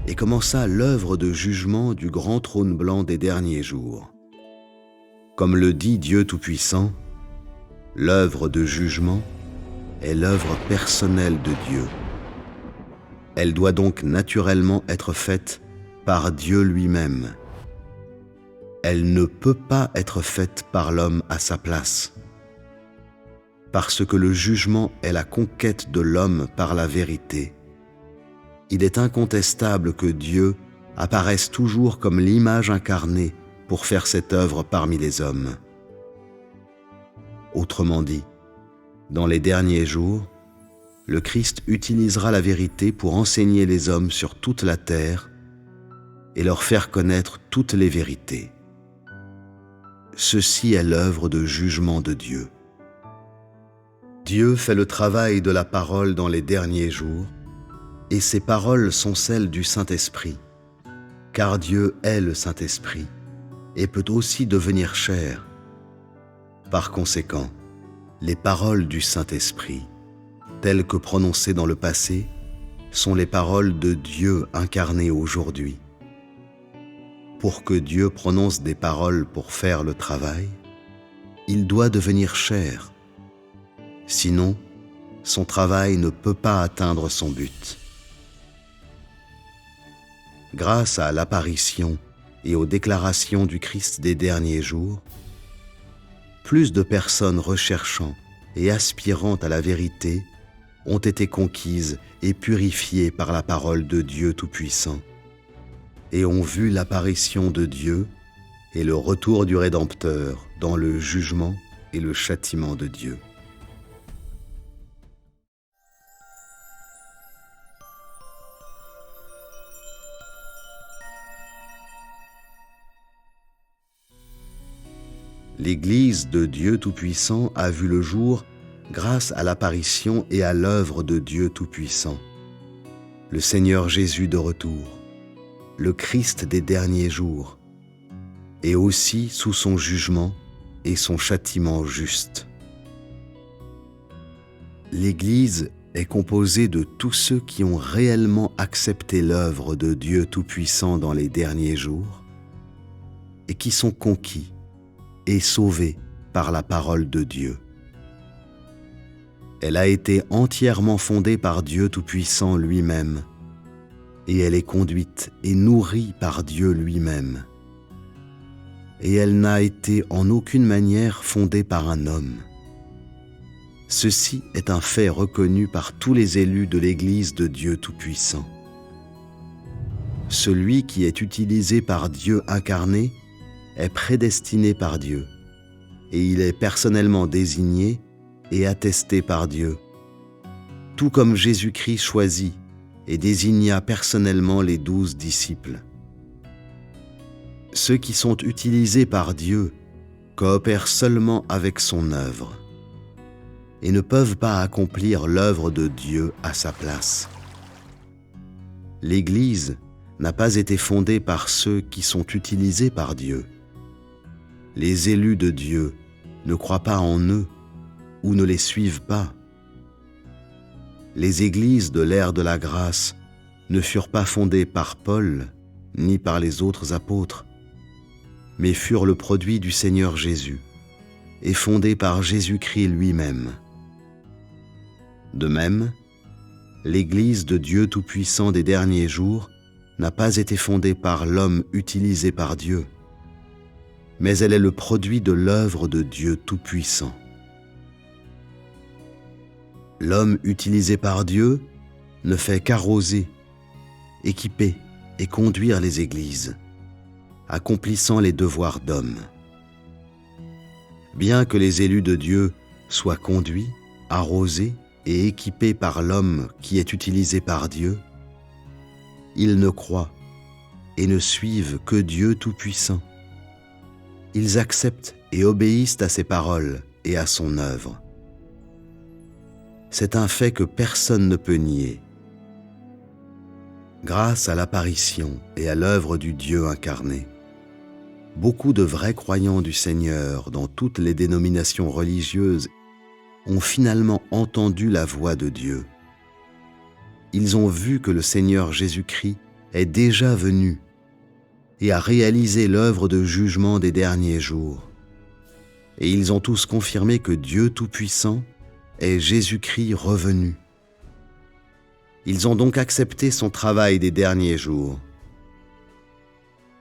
et commença l'œuvre de jugement du grand trône blanc des derniers jours. Comme le dit Dieu Tout-Puissant, l'œuvre de jugement est l'œuvre personnelle de Dieu. Elle doit donc naturellement être faite par Dieu lui-même. Elle ne peut pas être faite par l'homme à sa place, parce que le jugement est la conquête de l'homme par la vérité. Il est incontestable que Dieu apparaisse toujours comme l'image incarnée pour faire cette œuvre parmi les hommes. Autrement dit, dans les derniers jours, le Christ utilisera la vérité pour enseigner les hommes sur toute la terre et leur faire connaître toutes les vérités. Ceci est l'œuvre de jugement de Dieu. Dieu fait le travail de la parole dans les derniers jours, et ces paroles sont celles du Saint-Esprit, car Dieu est le Saint-Esprit et peut aussi devenir chair. Par conséquent, les paroles du Saint-Esprit, telles que prononcées dans le passé, sont les paroles de Dieu incarnées aujourd'hui. Pour que Dieu prononce des paroles pour faire le travail, il doit devenir chair. Sinon, son travail ne peut pas atteindre son but. Grâce à l'apparition et aux déclarations du Christ des derniers jours, plus de personnes recherchant et aspirant à la vérité ont été conquises et purifiées par la parole de Dieu Tout-Puissant et ont vu l'apparition de Dieu et le retour du Rédempteur dans le jugement et le châtiment de Dieu. L'Église de Dieu Tout-Puissant a vu le jour grâce à l'apparition et à l'œuvre de Dieu Tout-Puissant, le Seigneur Jésus de retour, le Christ des derniers jours, et aussi sous son jugement et son châtiment juste. L'Église est composée de tous ceux qui ont réellement accepté l'œuvre de Dieu Tout-Puissant dans les derniers jours et qui sont conquis et sauvés par la parole de Dieu. Elle a été entièrement fondée par Dieu Tout-Puissant lui-même, et elle est conduite et nourrie par Dieu lui-même. Et elle n'a été en aucune manière fondée par un homme. Ceci est un fait reconnu par tous les élus de l'Église de Dieu Tout-Puissant. Celui qui est utilisé par Dieu incarné est prédestiné par Dieu, et il est personnellement désigné et attesté par Dieu, tout comme Jésus-Christ choisit et désigna personnellement les 12 disciples. Ceux qui sont utilisés par Dieu coopèrent seulement avec son œuvre et ne peuvent pas accomplir l'œuvre de Dieu à sa place. L'Église n'a pas été fondée par ceux qui sont utilisés par Dieu. Les élus de Dieu ne croient pas en eux ou ne les suivent pas. Les églises de l'ère de la grâce ne furent pas fondées par Paul ni par les autres apôtres, mais furent le produit du Seigneur Jésus et fondées par Jésus-Christ lui-même. De même, l'Église de Dieu Tout-Puissant des derniers jours n'a pas été fondée par l'homme utilisé par Dieu, mais elle est le produit de l'œuvre de Dieu Tout-Puissant. L'homme utilisé par Dieu ne fait qu'arroser, équiper et conduire les églises, accomplissant les devoirs d'homme. Bien que les élus de Dieu soient conduits, arrosés et équipés par l'homme qui est utilisé par Dieu, ils ne croient et ne suivent que Dieu Tout-Puissant. Ils acceptent et obéissent à ses paroles et à son œuvre. C'est un fait que personne ne peut nier. Grâce à l'apparition et à l'œuvre du Dieu incarné, beaucoup de vrais croyants du Seigneur dans toutes les dénominations religieuses ont finalement entendu la voix de Dieu. Ils ont vu que le Seigneur Jésus-Christ est déjà venu et a réalisé l'œuvre de jugement des derniers jours. Et ils ont tous confirmé que Dieu Tout-Puissant est Jésus-Christ revenu. Ils ont donc accepté son travail des derniers jours.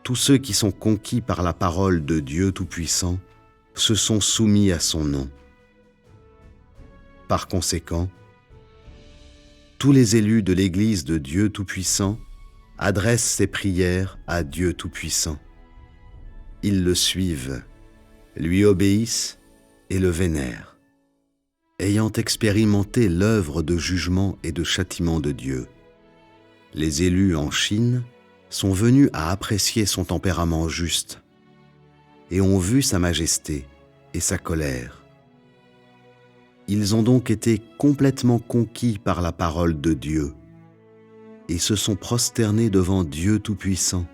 Tous ceux qui sont conquis par la parole de Dieu Tout-Puissant se sont soumis à son nom. Par conséquent, tous les élus de l'Église de Dieu Tout-Puissant adressent ses prières à Dieu Tout-Puissant. Ils le suivent, lui obéissent et le vénèrent, ayant expérimenté l'œuvre de jugement et de châtiment de Dieu. Les élus en Chine sont venus à apprécier son tempérament juste et ont vu sa majesté et sa colère. Ils ont donc été complètement conquis par la parole de Dieu et se sont prosternés devant Dieu Tout-Puissant.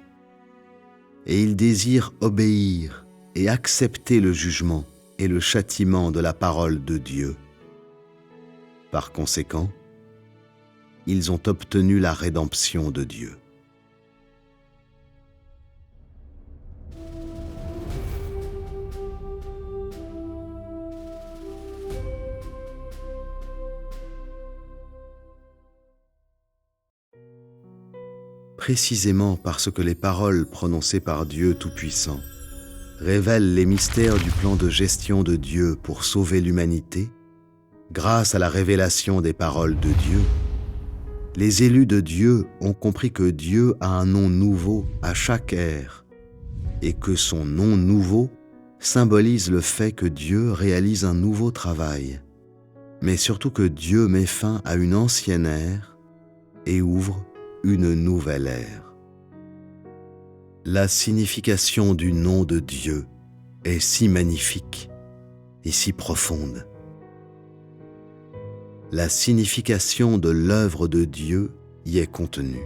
Et ils désirent obéir et accepter le jugement et le châtiment de la parole de Dieu. Par conséquent, ils ont obtenu la rédemption de Dieu. Précisément parce que les paroles prononcées par Dieu Tout-Puissant révèlent les mystères du plan de gestion de Dieu pour sauver l'humanité, grâce à la révélation des paroles de Dieu, les élus de Dieu ont compris que Dieu a un nom nouveau à chaque ère et que son nom nouveau symbolise le fait que Dieu réalise un nouveau travail, mais surtout que Dieu met fin à une ancienne ère et ouvre une nouvelle ère. La signification du nom de Dieu est si magnifique et si profonde. La signification de l'œuvre de Dieu y est contenue.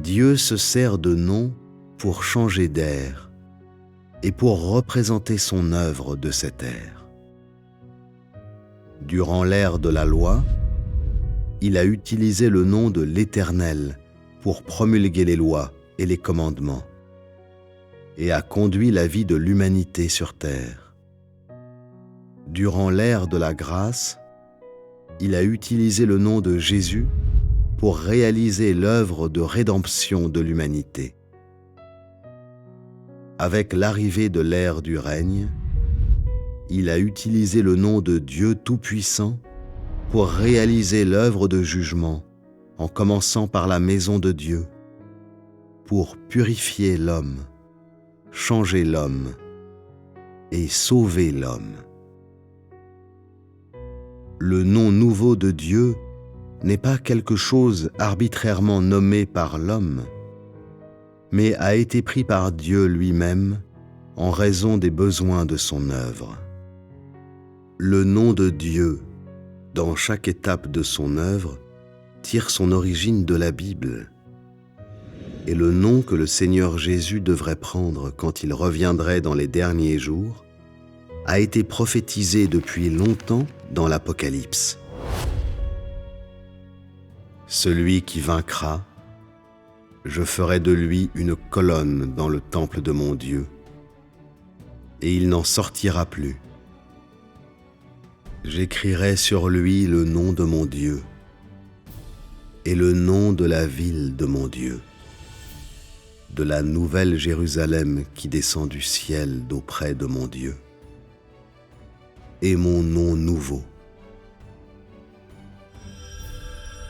Dieu se sert de noms pour changer d'ère et pour représenter son œuvre de cette ère. Durant l'ère de la loi, il a utilisé le nom de l'Éternel pour promulguer les lois et les commandements et a conduit la vie de l'humanité sur terre. Durant l'ère de la grâce, il a utilisé le nom de Jésus pour réaliser l'œuvre de rédemption de l'humanité. Avec l'arrivée de l'ère du règne, il a utilisé le nom de Dieu Tout-Puissant pour réaliser l'œuvre de jugement, en commençant par la maison de Dieu, pour purifier l'homme, changer l'homme et sauver l'homme. Le nom nouveau de Dieu n'est pas quelque chose arbitrairement nommé par l'homme, mais a été pris par Dieu lui-même en raison des besoins de son œuvre. Le nom de Dieu, dans chaque étape de son œuvre, tire son origine de la Bible. Et le nom que le Seigneur Jésus devrait prendre quand il reviendrait dans les derniers jours a été prophétisé depuis longtemps dans l'Apocalypse. Celui qui vaincra, je ferai de lui une colonne dans le temple de mon Dieu, et il n'en sortira plus. J'écrirai sur lui le nom de mon Dieu et le nom de la ville de mon Dieu, de la nouvelle Jérusalem qui descend du ciel d'auprès de mon Dieu, et mon nom nouveau.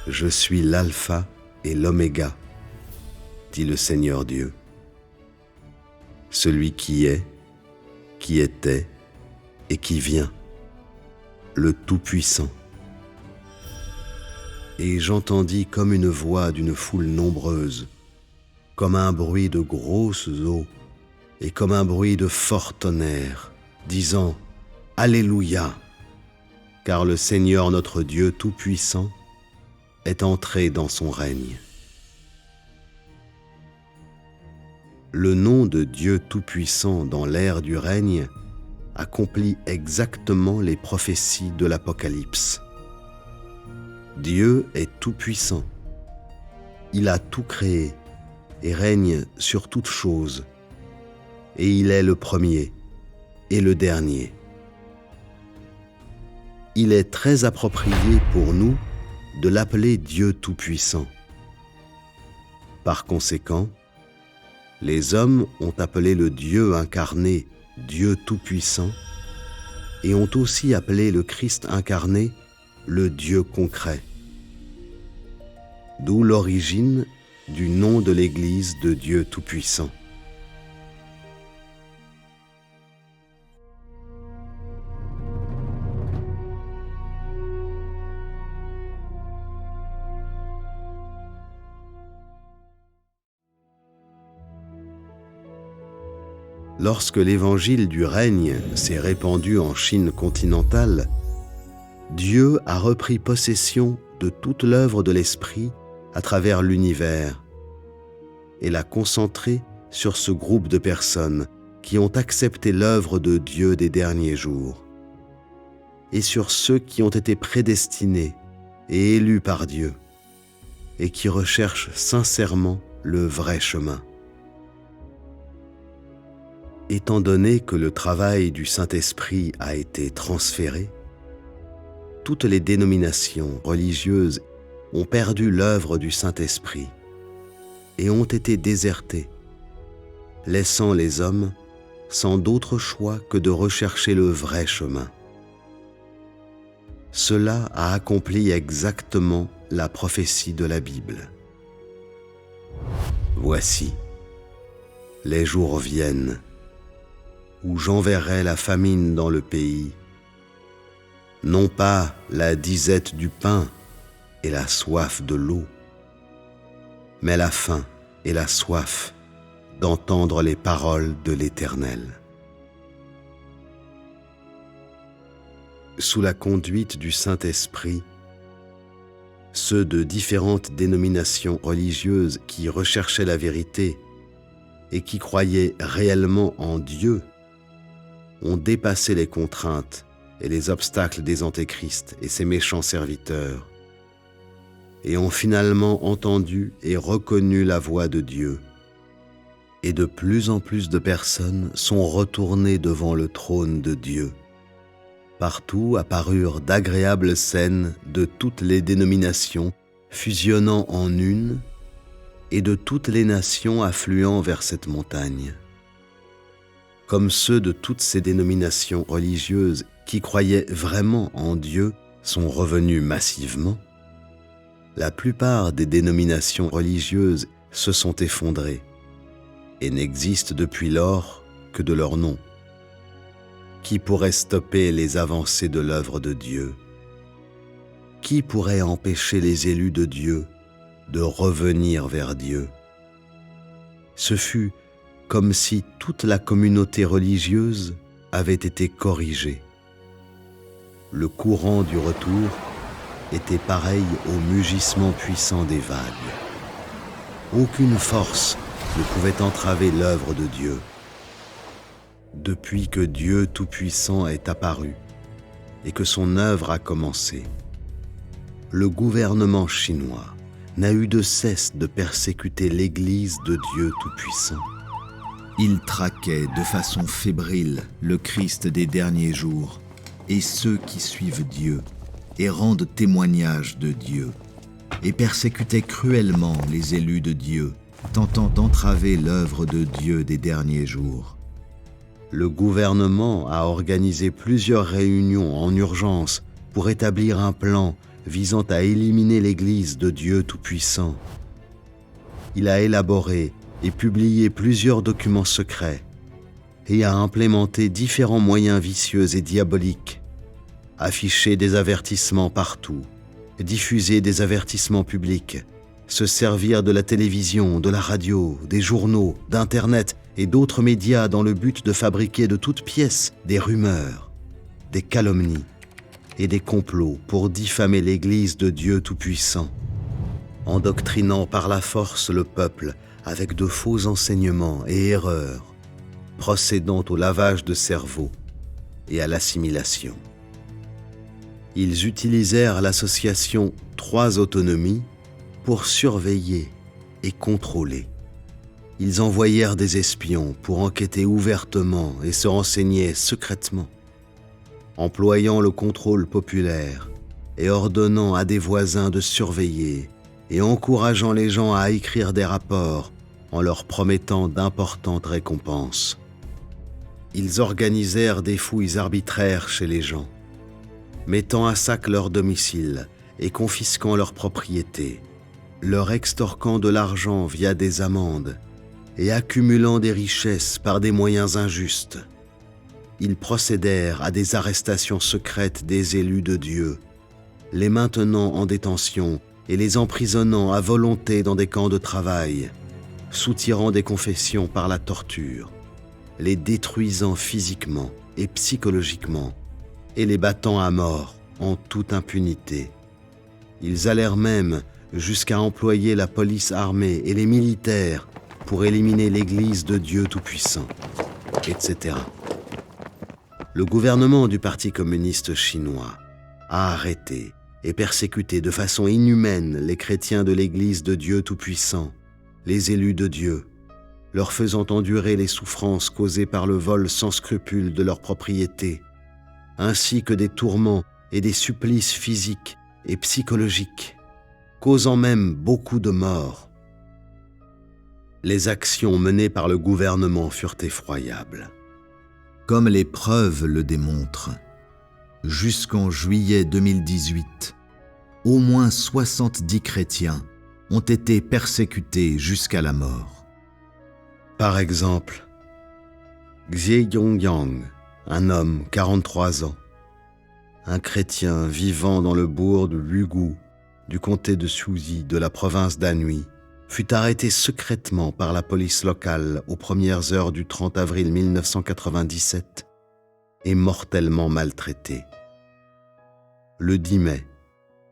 Je suis l'alpha et l'oméga, dit le Seigneur Dieu, celui qui est, qui était et qui vient, le Tout-Puissant. Et j'entendis comme une voix d'une foule nombreuse, comme un bruit de grosses eaux et comme un bruit de fort tonnerre, disant « Alléluia ! Car le Seigneur notre Dieu Tout-Puissant est entré dans son règne. » Le nom de Dieu Tout-Puissant dans l'ère du règne accomplit exactement les prophéties de l'Apocalypse. Dieu est tout-puissant. Il a tout créé et règne sur toutes choses, et il est le premier et le dernier. Il est très approprié pour nous de l'appeler Dieu Tout-Puissant. Par conséquent, les hommes ont appelé le Dieu incarné Dieu Tout-Puissant et ont aussi appelé le Christ incarné le Dieu concret. D'où l'origine du nom de l'Église de Dieu Tout-Puissant. Lorsque l'évangile du règne s'est répandu en Chine continentale, Dieu a repris possession de toute l'œuvre de l'Esprit à travers l'univers et l'a concentrée sur ce groupe de personnes qui ont accepté l'œuvre de Dieu des derniers jours et sur ceux qui ont été prédestinés et élus par Dieu et qui recherchent sincèrement le vrai chemin. Étant donné que le travail du Saint-Esprit a été transféré, toutes les dénominations religieuses ont perdu l'œuvre du Saint-Esprit et ont été désertées, laissant les hommes sans d'autre choix que de rechercher le vrai chemin. Cela a accompli exactement la prophétie de la Bible. Voici, les jours viennent où j'enverrai la famine dans le pays, non pas la disette du pain et la soif de l'eau, mais la faim et la soif d'entendre les paroles de l'Éternel. Sous la conduite du Saint-Esprit, ceux de différentes dénominations religieuses qui recherchaient la vérité et qui croyaient réellement en Dieu ont dépassé les contraintes et les obstacles des antéchrists et ses méchants serviteurs et ont finalement entendu et reconnu la voix de Dieu. Et de plus en plus de personnes sont retournées devant le trône de Dieu. Partout apparurent d'agréables scènes de toutes les dénominations fusionnant en une et de toutes les nations affluant vers cette montagne. Comme ceux de toutes ces dénominations religieuses qui croyaient vraiment en Dieu sont revenus massivement, la plupart des dénominations religieuses se sont effondrées et n'existent depuis lors que de leur nom. Qui pourrait stopper les avancées de l'œuvre de Dieu? Qui pourrait empêcher les élus de Dieu de revenir vers Dieu? Ce fut comme si toute la communauté religieuse avait été corrigée. Le courant du retour était pareil au mugissement puissant des vagues. Aucune force ne pouvait entraver l'œuvre de Dieu. Depuis que Dieu Tout-Puissant est apparu et que son œuvre a commencé, le gouvernement chinois n'a eu de cesse de persécuter l'Église de Dieu Tout-Puissant. Il traquait de façon fébrile le Christ des derniers jours et ceux qui suivent Dieu et rendent témoignage de Dieu, et persécutait cruellement les élus de Dieu, tentant d'entraver l'œuvre de Dieu des derniers jours. Le gouvernement a organisé plusieurs réunions en urgence pour établir un plan visant à éliminer l'Église de Dieu Tout-Puissant. Il a élaboré et publié plusieurs documents secrets et a implémenté différents moyens vicieux et diaboliques, affiché des avertissements partout, diffuser des avertissements publics, se servir de la télévision, de la radio, des journaux, d'Internet et d'autres médias dans le but de fabriquer de toutes pièces des rumeurs, des calomnies et des complots pour diffamer l'Église de Dieu Tout-Puissant, endoctrinant par la force le peuple avec de faux enseignements et erreurs, procédant au lavage de cerveau et à l'assimilation. Ils utilisèrent l'association Trois Autonomies pour surveiller et contrôler. Ils envoyèrent des espions pour enquêter ouvertement et se renseigner secrètement, employant le contrôle populaire et ordonnant à des voisins de surveiller et encourageant les gens à écrire des rapports en leur promettant d'importantes récompenses. Ils organisèrent des fouilles arbitraires chez les gens, mettant à sac leur domicile et confisquant leurs propriétés, leur extorquant de l'argent via des amendes et accumulant des richesses par des moyens injustes. Ils procédèrent à des arrestations secrètes des élus de Dieu, les maintenant en détention et les emprisonnant à volonté dans des camps de travail, soutirant des confessions par la torture les détruisant physiquement et psychologiquement, et les battant à mort en toute impunité. Ils allèrent même jusqu'à employer la police armée et les militaires pour éliminer l'Église de Dieu Tout-Puissant, etc. Le gouvernement du Parti communiste chinois a arrêté et persécuté de façon inhumaine les chrétiens de l'Église de Dieu Tout-Puissant, les élus de Dieu, leur faisant endurer les souffrances causées par le vol sans scrupule de leurs propriétés, ainsi que des tourments et des supplices physiques et psychologiques, causant même beaucoup de morts. Les actions menées par le gouvernement furent effroyables. Comme les preuves le démontrent, jusqu'en juillet 2018, au moins 70 chrétiens ont été persécutés jusqu'à la mort. Par exemple, Xie Yongyang, un homme, 43 ans, un chrétien vivant dans le bourg de Lugu, du comté de Shuji de la province d'Anhui, fut arrêté secrètement par la police locale aux premières heures du 30 avril 1997 et mortellement maltraité. Le 10 mai,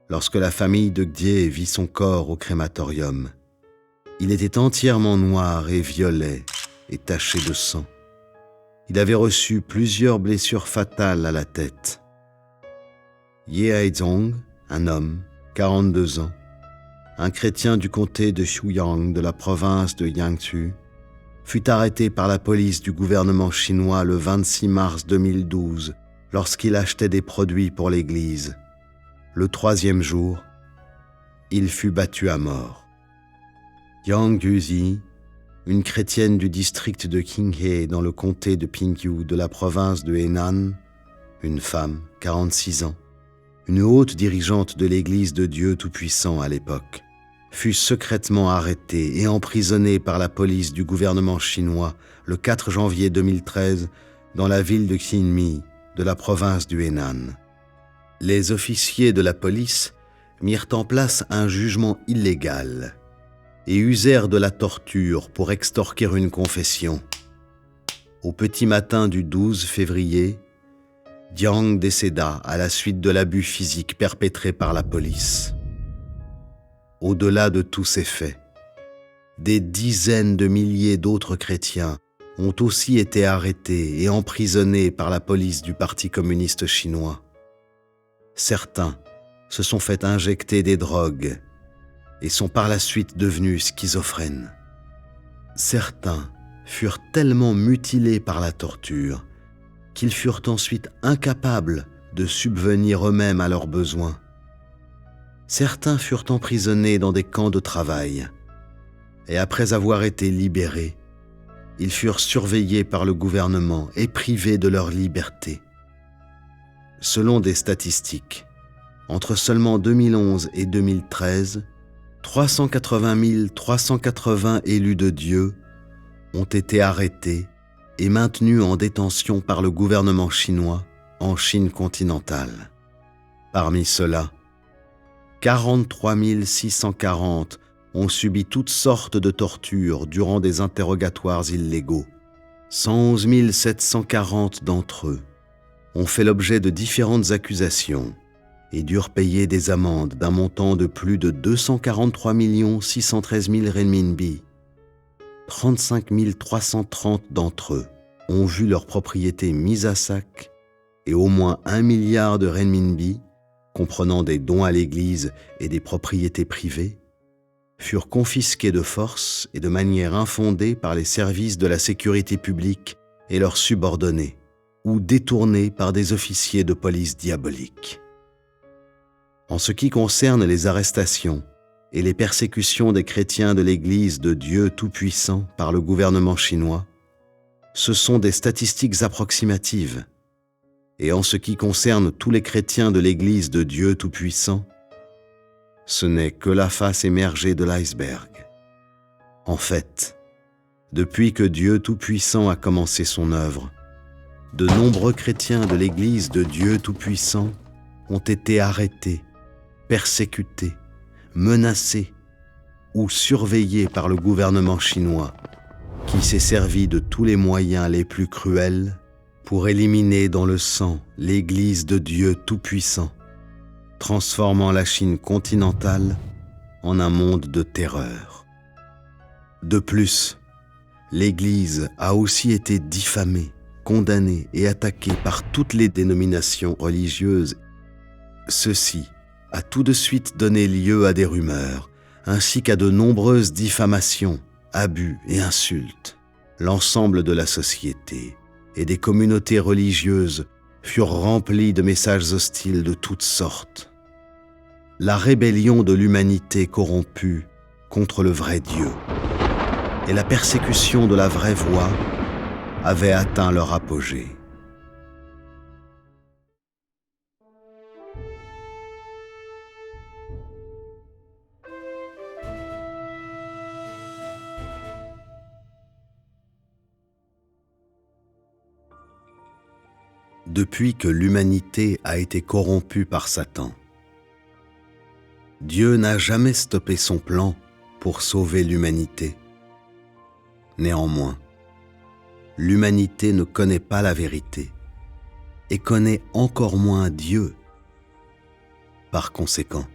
lorsque la famille de Xie vit son corps au crématorium, il était entièrement noir et violet et taché de sang. Il avait reçu plusieurs blessures fatales à la tête. Ye Aizong, un homme, 42 ans, un chrétien du comté de Shuyang de la province de Jiangsu, fut arrêté par la police du gouvernement chinois le 26 mars 2012 lorsqu'il achetait des produits pour l'église. Le 3e jour, il fut battu à mort. Yang Yuzi, une chrétienne du district de Qinghe dans le comté de Pingyu de la province de Henan, une femme, 46 ans, une haute dirigeante de l'Église de Dieu Tout-Puissant à l'époque, fut secrètement arrêtée et emprisonnée par la police du gouvernement chinois le 4 janvier 2013 dans la ville de Xinmi de la province du Henan. Les officiers de la police mirent en place un jugement illégal et usèrent de la torture pour extorquer une confession. Au petit matin du 12 février, Jiang décéda à la suite de l'abus physique perpétré par la police. Au-delà de tous ces faits, des dizaines de milliers d'autres chrétiens ont aussi été arrêtés et emprisonnés par la police du Parti communiste chinois. Certains se sont fait injecter des drogues et sont par la suite devenus schizophrènes. Certains furent tellement mutilés par la torture qu'ils furent ensuite incapables de subvenir eux-mêmes à leurs besoins. Certains furent emprisonnés dans des camps de travail, et après avoir été libérés, ils furent surveillés par le gouvernement et privés de leur liberté. Selon des statistiques, entre seulement 2011 et 2013, 380 380 élus de Dieu ont été arrêtés et maintenus en détention par le gouvernement chinois en Chine continentale. Parmi ceux-là, 43 640 ont subi toutes sortes de tortures durant des interrogatoires illégaux. 111 740 d'entre eux ont fait l'objet de différentes accusations et durent payer des amendes d'un montant de plus de 243 613 000 renminbi. 35 330 d'entre eux ont vu leurs propriétés mises à sac et au moins 1 milliard de renminbi, comprenant des dons à l'Église et des propriétés privées, furent confisqués de force et de manière infondée par les services de la sécurité publique et leurs subordonnés, ou détournés par des officiers de police diaboliques. En ce qui concerne les arrestations et les persécutions des chrétiens de l'Église de Dieu Tout-Puissant par le gouvernement chinois, ce sont des statistiques approximatives. Et en ce qui concerne tous les chrétiens de l'Église de Dieu Tout-Puissant, ce n'est que la face émergée de l'iceberg. En fait, depuis que Dieu Tout-Puissant a commencé son œuvre, de nombreux chrétiens de l'Église de Dieu Tout-Puissant ont été arrêtés, persécutés, menacés ou surveillés par le gouvernement chinois, qui s'est servi de tous les moyens les plus cruels pour éliminer dans le sang l'Église de Dieu Tout-Puissant, transformant la Chine continentale en un monde de terreur. De plus, l'Église a aussi été diffamée, condamnée et attaquée par toutes les dénominations religieuses. Ceci a tout de suite donné lieu à des rumeurs, ainsi qu'à de nombreuses diffamations, abus et insultes. L'ensemble de la société et des communautés religieuses furent remplis de messages hostiles de toutes sortes. La rébellion de l'humanité corrompue contre le vrai Dieu et la persécution de la vraie voie avaient atteint leur apogée. Depuis que l'humanité a été corrompue par Satan, Dieu n'a jamais stoppé son plan pour sauver l'humanité. Néanmoins, l'humanité ne connaît pas la vérité et connaît encore moins Dieu. Par conséquent,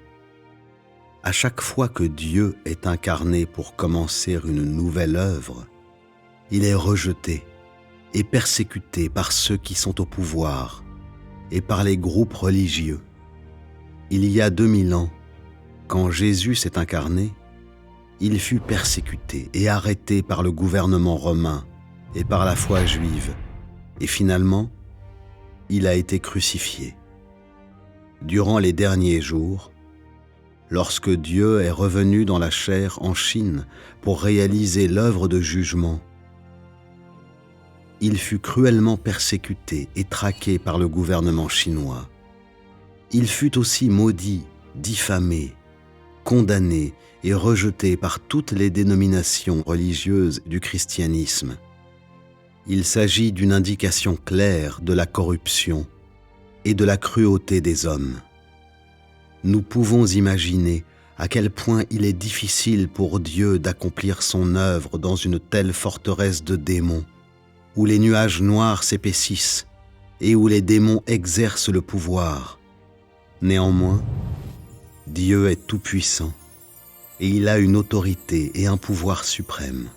à chaque fois que Dieu est incarné pour commencer une nouvelle œuvre, il est rejeté et persécuté par ceux qui sont au pouvoir et par les groupes religieux. Il y a 2000 ans, quand Jésus s'est incarné, il fut persécuté et arrêté par le gouvernement romain et par la foi juive, et finalement, il a été crucifié. Durant les derniers jours, lorsque Dieu est revenu dans la chair en Chine pour réaliser l'œuvre de jugement, il fut cruellement persécuté et traqué par le gouvernement chinois. Il fut aussi maudit, diffamé, condamné et rejeté par toutes les dénominations religieuses du christianisme. Il s'agit d'une indication claire de la corruption et de la cruauté des hommes. Nous pouvons imaginer à quel point il est difficile pour Dieu d'accomplir son œuvre dans une telle forteresse de démons, où les nuages noirs s'épaississent et où les démons exercent le pouvoir. Néanmoins, Dieu est tout-puissant et il a une autorité et un pouvoir suprême.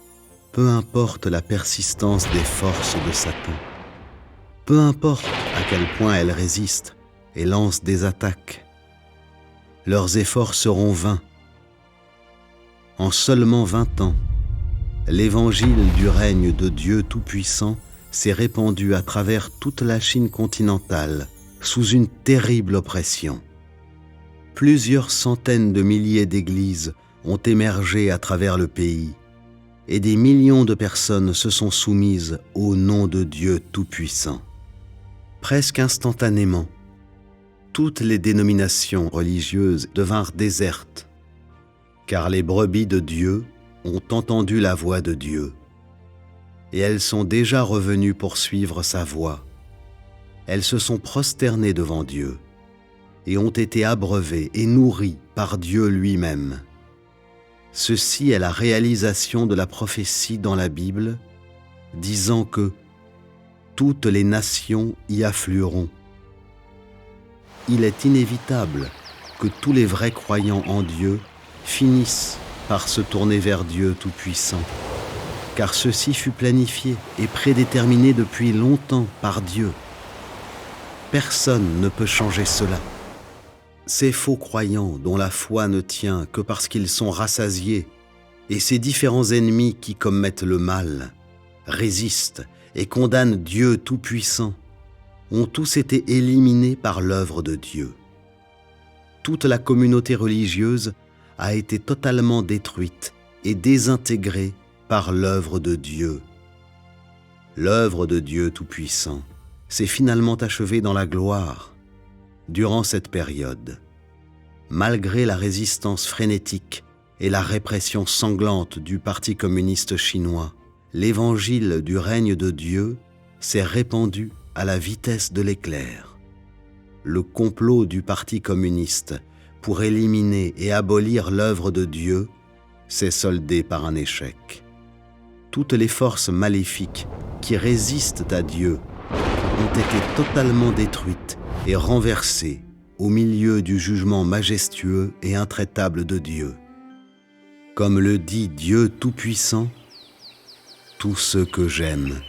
Peu importe la persistance des forces de Satan, peu importe à quel point elles résistent et lancent des attaques, leurs efforts seront vains. En seulement 20 ans, l'évangile du règne de Dieu Tout-Puissant s'est répandu à travers toute la Chine continentale sous une terrible oppression. Plusieurs centaines de milliers d'églises ont émergé à travers le pays et des millions de personnes se sont soumises au nom de Dieu Tout-Puissant. Presque instantanément, toutes les dénominations religieuses devinrent désertes, car les brebis de Dieu ont entendu la voix de Dieu, et elles sont déjà revenues pour suivre sa voix. Elles se sont prosternées devant Dieu, et ont été abreuvées et nourries par Dieu lui-même. Ceci est la réalisation de la prophétie dans la Bible, disant que toutes les nations y afflueront. Il est inévitable que tous les vrais croyants en Dieu finissent par se tourner vers Dieu Tout-Puissant, car ceci fut planifié et prédéterminé depuis longtemps par Dieu. Personne ne peut changer cela. Ces faux croyants dont la foi ne tient que parce qu'ils sont rassasiés, et ces différents ennemis qui commettent le mal, résistent et condamnent Dieu Tout-Puissant, ont tous été éliminés par l'œuvre de Dieu. Toute la communauté religieuse a été totalement détruite et désintégrée par l'œuvre de Dieu. L'œuvre de Dieu Tout-Puissant s'est finalement achevée dans la gloire. Durant cette période, malgré la résistance frénétique et la répression sanglante du Parti communiste chinois, l'évangile du règne de Dieu s'est répandu à la vitesse de l'éclair. Le complot du Parti communiste pour éliminer et abolir l'œuvre de Dieu s'est soldé par un échec. toutes les forces maléfiques qui résistent à Dieu ont été totalement détruites et renversées au milieu du jugement majestueux et intraitable de Dieu. Comme le dit Dieu Tout-Puissant, « Tous ceux que j'aime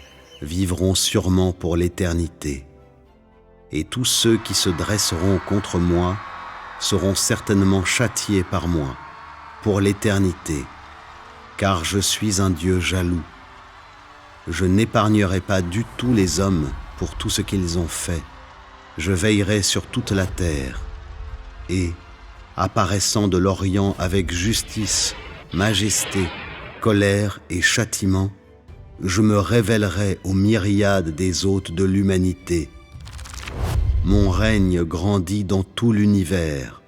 vivront sûrement pour l'éternité, et tous ceux qui se dresseront contre moi seront certainement châtiés par moi pour l'éternité, car je suis un Dieu jaloux. Je n'épargnerai pas du tout les hommes pour tout ce qu'ils ont fait. Je veillerai sur toute la terre, et, apparaissant de l'Orient avec justice, majesté, colère et châtiment, je me révélerai aux myriades des hôtes de l'humanité. Mon règne grandit dans tout l'univers,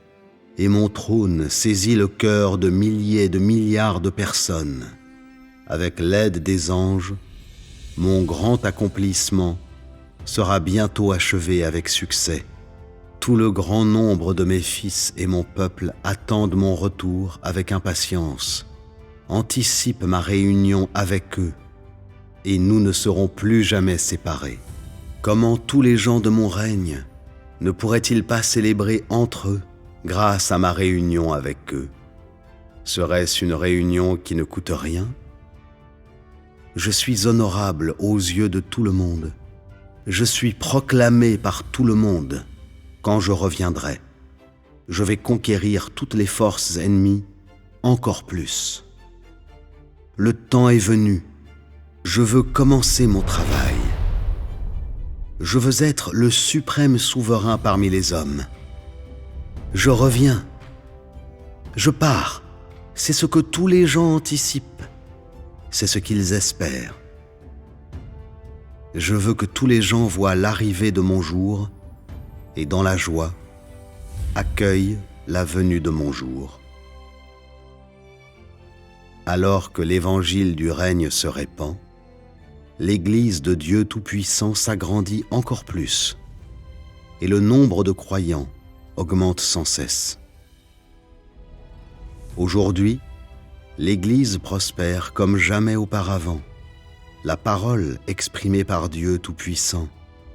et mon trône saisit le cœur de milliers de milliards de personnes. Avec l'aide des anges, mon grand accomplissement sera bientôt achevé avec succès. Tout le grand nombre de mes fils et mon peuple attendent mon retour avec impatience, anticipent ma réunion avec eux, et nous ne serons plus jamais séparés. Comment tous les gens de mon règne ne pourraient-ils pas célébrer entre eux grâce à ma réunion avec eux? Serait-ce une réunion qui ne coûte rien? Je suis honorable aux yeux de tout le monde. Je suis proclamé par tout le monde. Quand je reviendrai, je vais conquérir toutes les forces ennemies encore plus. Le temps est venu. Je veux commencer mon travail. Je veux être le suprême souverain parmi les hommes. Je reviens. Je pars. C'est ce que tous les gens anticipent. C'est ce qu'ils espèrent. Je veux que tous les gens voient l'arrivée de mon jour et dans la joie, accueillent la venue de mon jour. Alors que l'évangile du règne se répand, l'Église de Dieu Tout-Puissant s'agrandit encore plus, et le nombre de croyants augmente sans cesse. Aujourd'hui, l'Église prospère comme jamais auparavant. La parole exprimée par Dieu Tout-Puissant,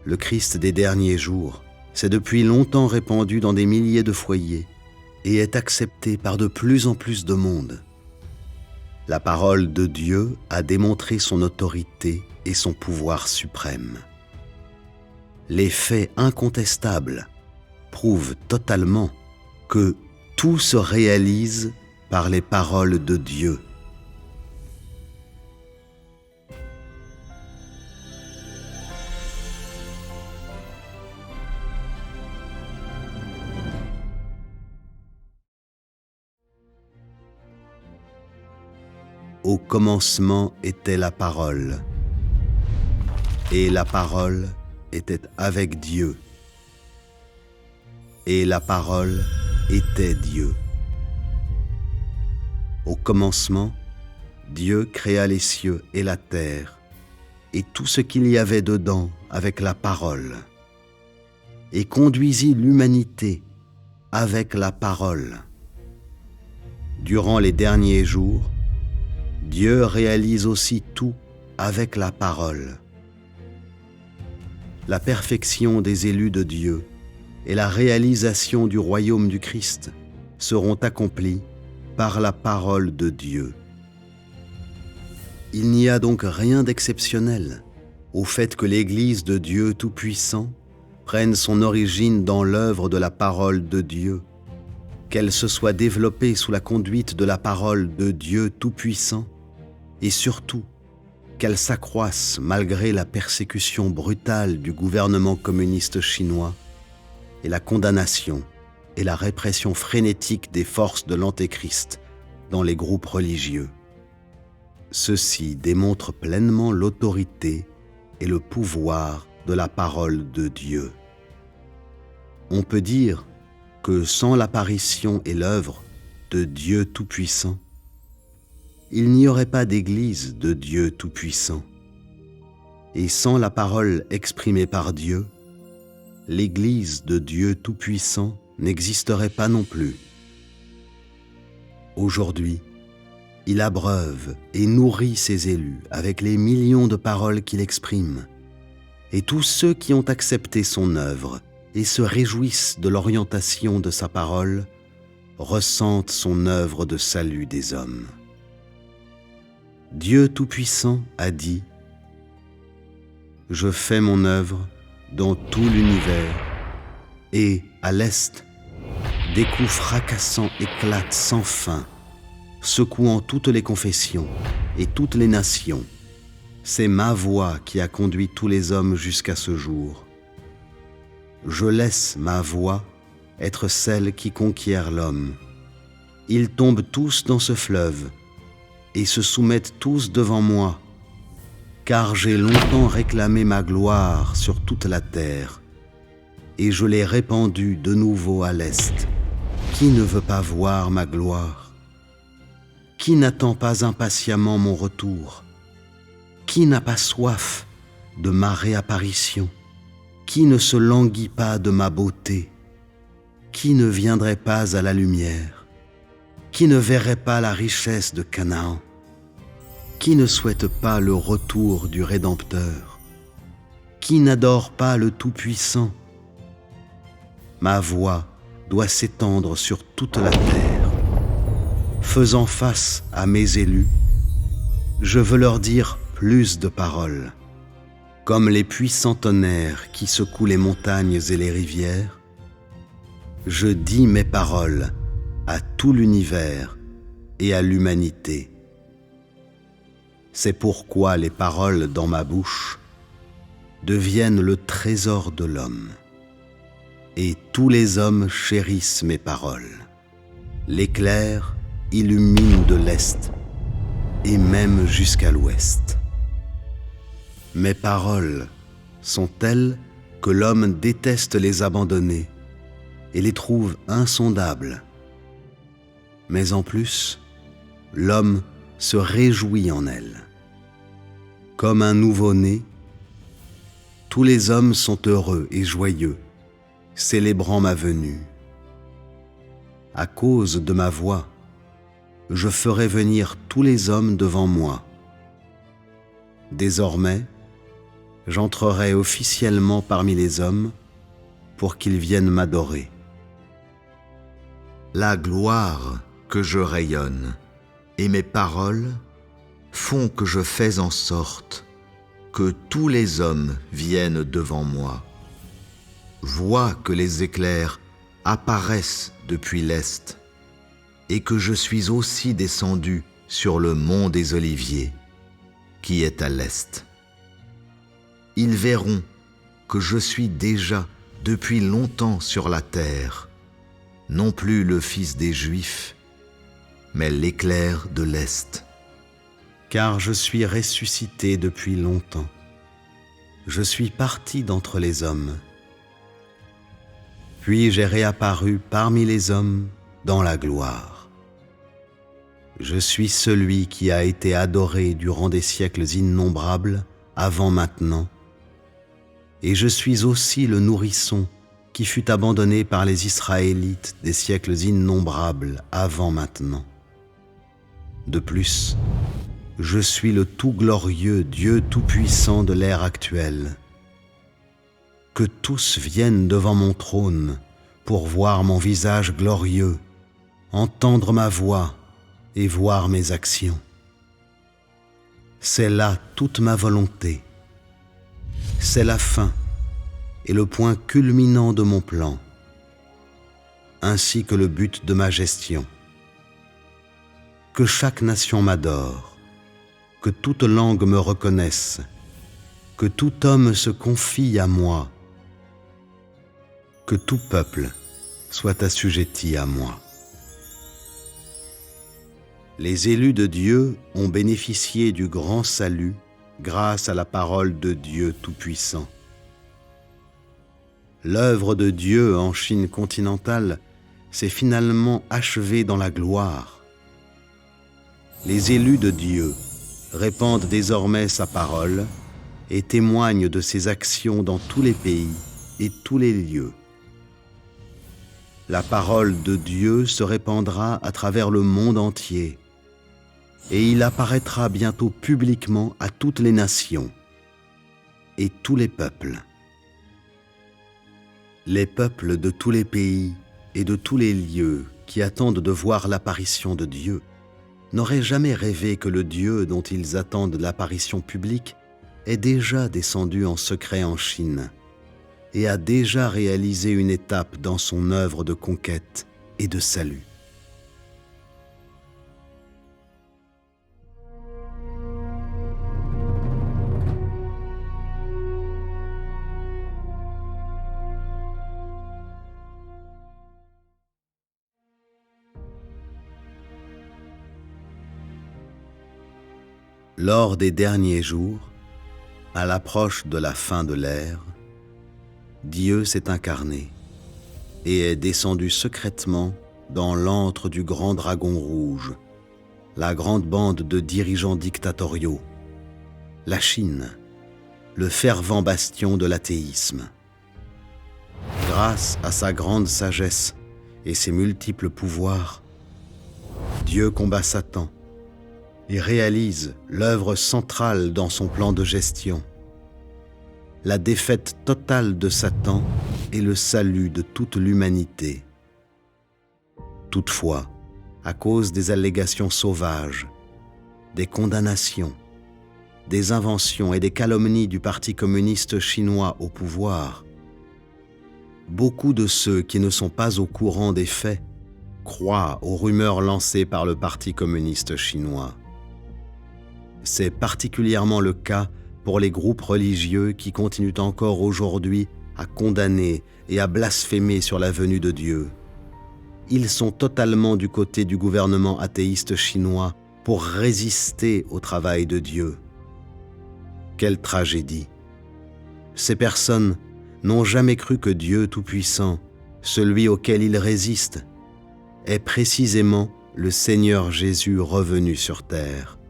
le Christ des derniers jours, s'est depuis longtemps répandue dans des milliers de foyers et est acceptée par de plus en plus de monde. La parole de Dieu a démontré son autorité et son pouvoir suprême. Les faits incontestables prouvent totalement que tout se réalise par les paroles de Dieu. Au commencement était la parole, et la parole était avec Dieu, et la parole était Dieu. Au commencement, Dieu créa les cieux et la terre, et tout ce qu'il y avait dedans avec la parole, et conduisit l'humanité avec la parole. Durant les derniers jours, Dieu réalise aussi tout avec la parole. La perfection des élus de Dieu et la réalisation du royaume du Christ seront accomplies par la parole de Dieu. Il n'y a donc rien d'exceptionnel au fait que l'Église de Dieu Tout-Puissant prenne son origine dans l'œuvre de la parole de Dieu, qu'elle se soit développée sous la conduite de la parole de Dieu Tout-Puissant, et surtout qu'elle s'accroisse malgré la persécution brutale du gouvernement communiste chinois et la condamnation et la répression frénétique des forces de l'Antéchrist dans les groupes religieux. Ceci démontre pleinement l'autorité et le pouvoir de la parole de Dieu. On peut dire que sans l'apparition et l'œuvre de Dieu Tout-Puissant, il n'y aurait pas d'Église de Dieu Tout-Puissant. Et sans la parole exprimée par Dieu, l'Église de Dieu Tout-Puissant n'existerait pas non plus. Aujourd'hui, il abreuve et nourrit ses élus avec les millions de paroles qu'il exprime. Et tous ceux qui ont accepté son œuvre et se réjouissent de l'orientation de sa parole ressentent son œuvre de salut des hommes. Dieu Tout-Puissant a dit : « Je fais mon œuvre dans tout l'univers, et, à l'est, des coups fracassants éclatent sans fin, secouant toutes les confessions et toutes les nations. C'est ma voix qui a conduit tous les hommes jusqu'à ce jour. Je laisse ma voix être celle qui conquiert l'homme. Ils tombent tous dans ce fleuve et se soumettent tous devant moi, car j'ai longtemps réclamé ma gloire sur toute la terre, et je l'ai répandue de nouveau à l'est. Qui ne veut pas voir ma gloire? Qui n'attend pas impatiemment mon retour? Qui n'a pas soif de ma réapparition? Qui ne se languit pas de ma beauté? Qui ne viendrait pas à la lumière? Qui ne verrait pas la richesse de Canaan? Qui ne souhaite pas le retour du Rédempteur? Qui n'adore pas le Tout-Puissant? Ma voix doit s'étendre sur toute la terre. Faisant face à mes élus, je veux leur dire plus de paroles. Comme les puissants tonnerres qui secouent les montagnes et les rivières, je dis mes paroles à tout l'univers et à l'humanité. C'est pourquoi les paroles dans ma bouche deviennent le trésor de l'homme. Et tous les hommes chérissent mes paroles. L'éclair illumine de l'est et même jusqu'à l'ouest. Mes paroles sont telles que l'homme déteste les abandonner et les trouve insondables. Mais en plus, l'homme se réjouit en elles. Comme un nouveau-né, tous les hommes sont heureux et joyeux, célébrant ma venue. À cause de ma voix, je ferai venir tous les hommes devant moi. Désormais, j'entrerai officiellement parmi les hommes pour qu'ils viennent m'adorer. La gloire que je rayonne et mes paroles font que je fais en sorte que tous les hommes viennent devant moi, voient que les éclairs apparaissent depuis l'est et que je suis aussi descendu sur le mont des Oliviers, qui est à l'est. Ils verront que je suis déjà depuis longtemps sur la terre, non plus le fils des Juifs, mais l'éclair de l'est. Car je suis ressuscité depuis longtemps. Je suis parti d'entre les hommes. Puis j'ai réapparu parmi les hommes dans la gloire. Je suis celui qui a été adoré durant des siècles innombrables avant maintenant, et je suis aussi le nourrisson qui fut abandonné par les Israélites des siècles innombrables avant maintenant. De plus, je suis le tout glorieux Dieu tout-puissant de l'ère actuelle. Que tous viennent devant mon trône pour voir mon visage glorieux, entendre ma voix et voir mes actions. C'est là toute ma volonté. C'est la fin et le point culminant de mon plan, ainsi que le but de ma gestion. Que chaque nation m'adore, que toute langue me reconnaisse, que tout homme se confie à moi, que tout peuple soit assujetti à moi. Les élus de Dieu ont bénéficié du grand salut grâce à la parole de Dieu Tout-Puissant. L'œuvre de Dieu en Chine continentale s'est finalement achevée dans la gloire. Les élus de Dieu répandent désormais sa parole et témoignent de ses actions dans tous les pays et tous les lieux. La parole de Dieu se répandra à travers le monde entier, et il apparaîtra bientôt publiquement à toutes les nations et tous les peuples. Les peuples de tous les pays et de tous les lieux qui attendent de voir l'apparition de Dieu n'auraient jamais rêvé que le Dieu dont ils attendent l'apparition publique est déjà descendu en secret en Chine et a déjà réalisé une étape dans son œuvre de conquête et de salut. Lors des derniers jours, à l'approche de la fin de l'ère, Dieu s'est incarné et est descendu secrètement dans l'antre du grand dragon rouge, la grande bande de dirigeants dictatoriaux, la Chine, le fervent bastion de l'athéisme. Grâce à sa grande sagesse et ses multiples pouvoirs, Dieu combat Satan et réalise l'œuvre centrale dans son plan de gestion. La défaite totale de Satan et le salut de toute l'humanité. Toutefois, à cause des allégations sauvages, des condamnations, des inventions et des calomnies du Parti communiste chinois au pouvoir, beaucoup de ceux qui ne sont pas au courant des faits croient aux rumeurs lancées par le Parti communiste chinois. C'est particulièrement le cas pour les groupes religieux qui continuent encore aujourd'hui à condamner et à blasphémer sur la venue de Dieu. Ils sont totalement du côté du gouvernement athéiste chinois pour résister au travail de Dieu. Quelle tragédie! Ces personnes n'ont jamais cru que Dieu Tout-Puissant, celui auquel ils résistent, est précisément le Seigneur Jésus revenu sur terre.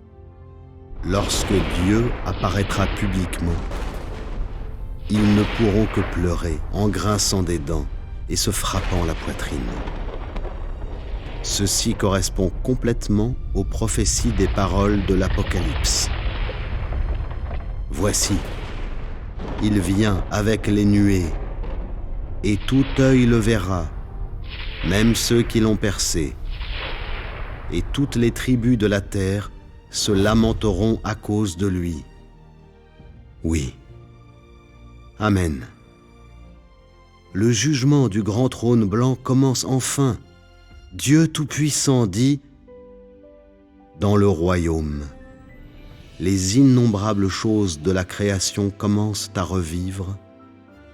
Lorsque Dieu apparaîtra publiquement, ils ne pourront que pleurer en grinçant des dents et se frappant la poitrine. Ceci correspond complètement aux prophéties des paroles de l'Apocalypse. Voici, il vient avec les nuées, et tout œil le verra, même ceux qui l'ont percé, et toutes les tribus de la terre se lamenteront à cause de lui. Oui. Amen. Le jugement du grand trône blanc commence enfin. Dieu Tout-Puissant dit, dans le royaume, les innombrables choses de la création commencent à revivre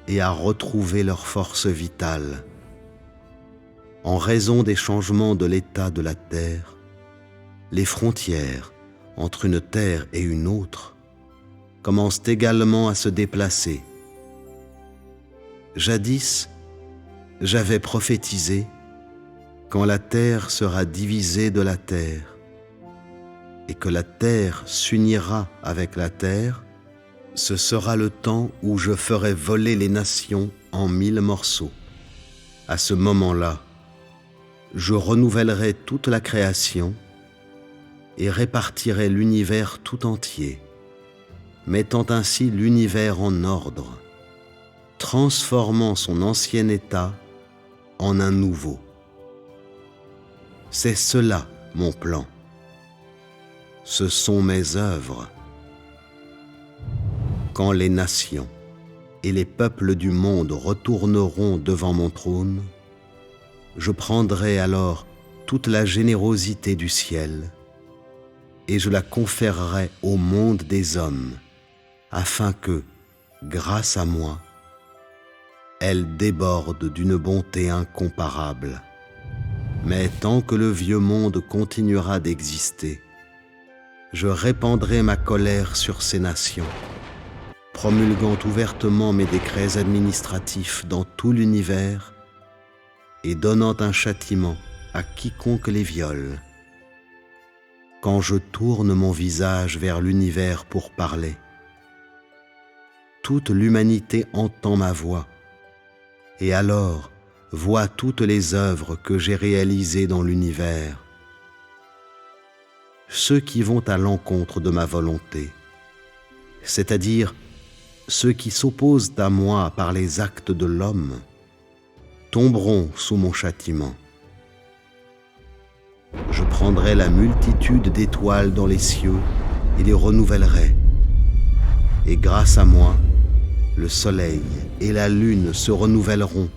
et à retrouver leur force vitale. En raison des changements de l'état de la terre, les frontières entre une terre et une autre commencent également à se déplacer. Jadis, j'avais prophétisé quand la terre sera divisée de la terre et que la terre s'unira avec la terre, ce sera le temps où je ferai voler les nations en 1000 morceaux. À ce moment-là, je renouvellerai toute la création et répartirai l'univers tout entier, mettant ainsi l'univers en ordre, transformant son ancien état en un nouveau. C'est cela mon plan. Ce sont mes œuvres. Quand les nations et les peuples du monde retourneront devant mon trône, je prendrai alors toute la générosité du ciel et je la conférerai au monde des hommes, afin que, grâce à moi, elle déborde d'une bonté incomparable. Mais tant que le vieux monde continuera d'exister, je répandrai ma colère sur ces nations, promulguant ouvertement mes décrets administratifs dans tout l'univers et donnant un châtiment à quiconque les viole. Quand je tourne mon visage vers l'univers pour parler, toute l'humanité entend ma voix, et alors voit toutes les œuvres que j'ai réalisées dans l'univers. ceux qui vont à l'encontre de ma volonté, c'est-à-dire ceux qui s'opposent à moi par les actes de l'homme, tomberont sous mon châtiment. Je prendrai la multitude d'étoiles dans les cieux et les renouvellerai. Et grâce à moi, le soleil et la lune se renouvelleront.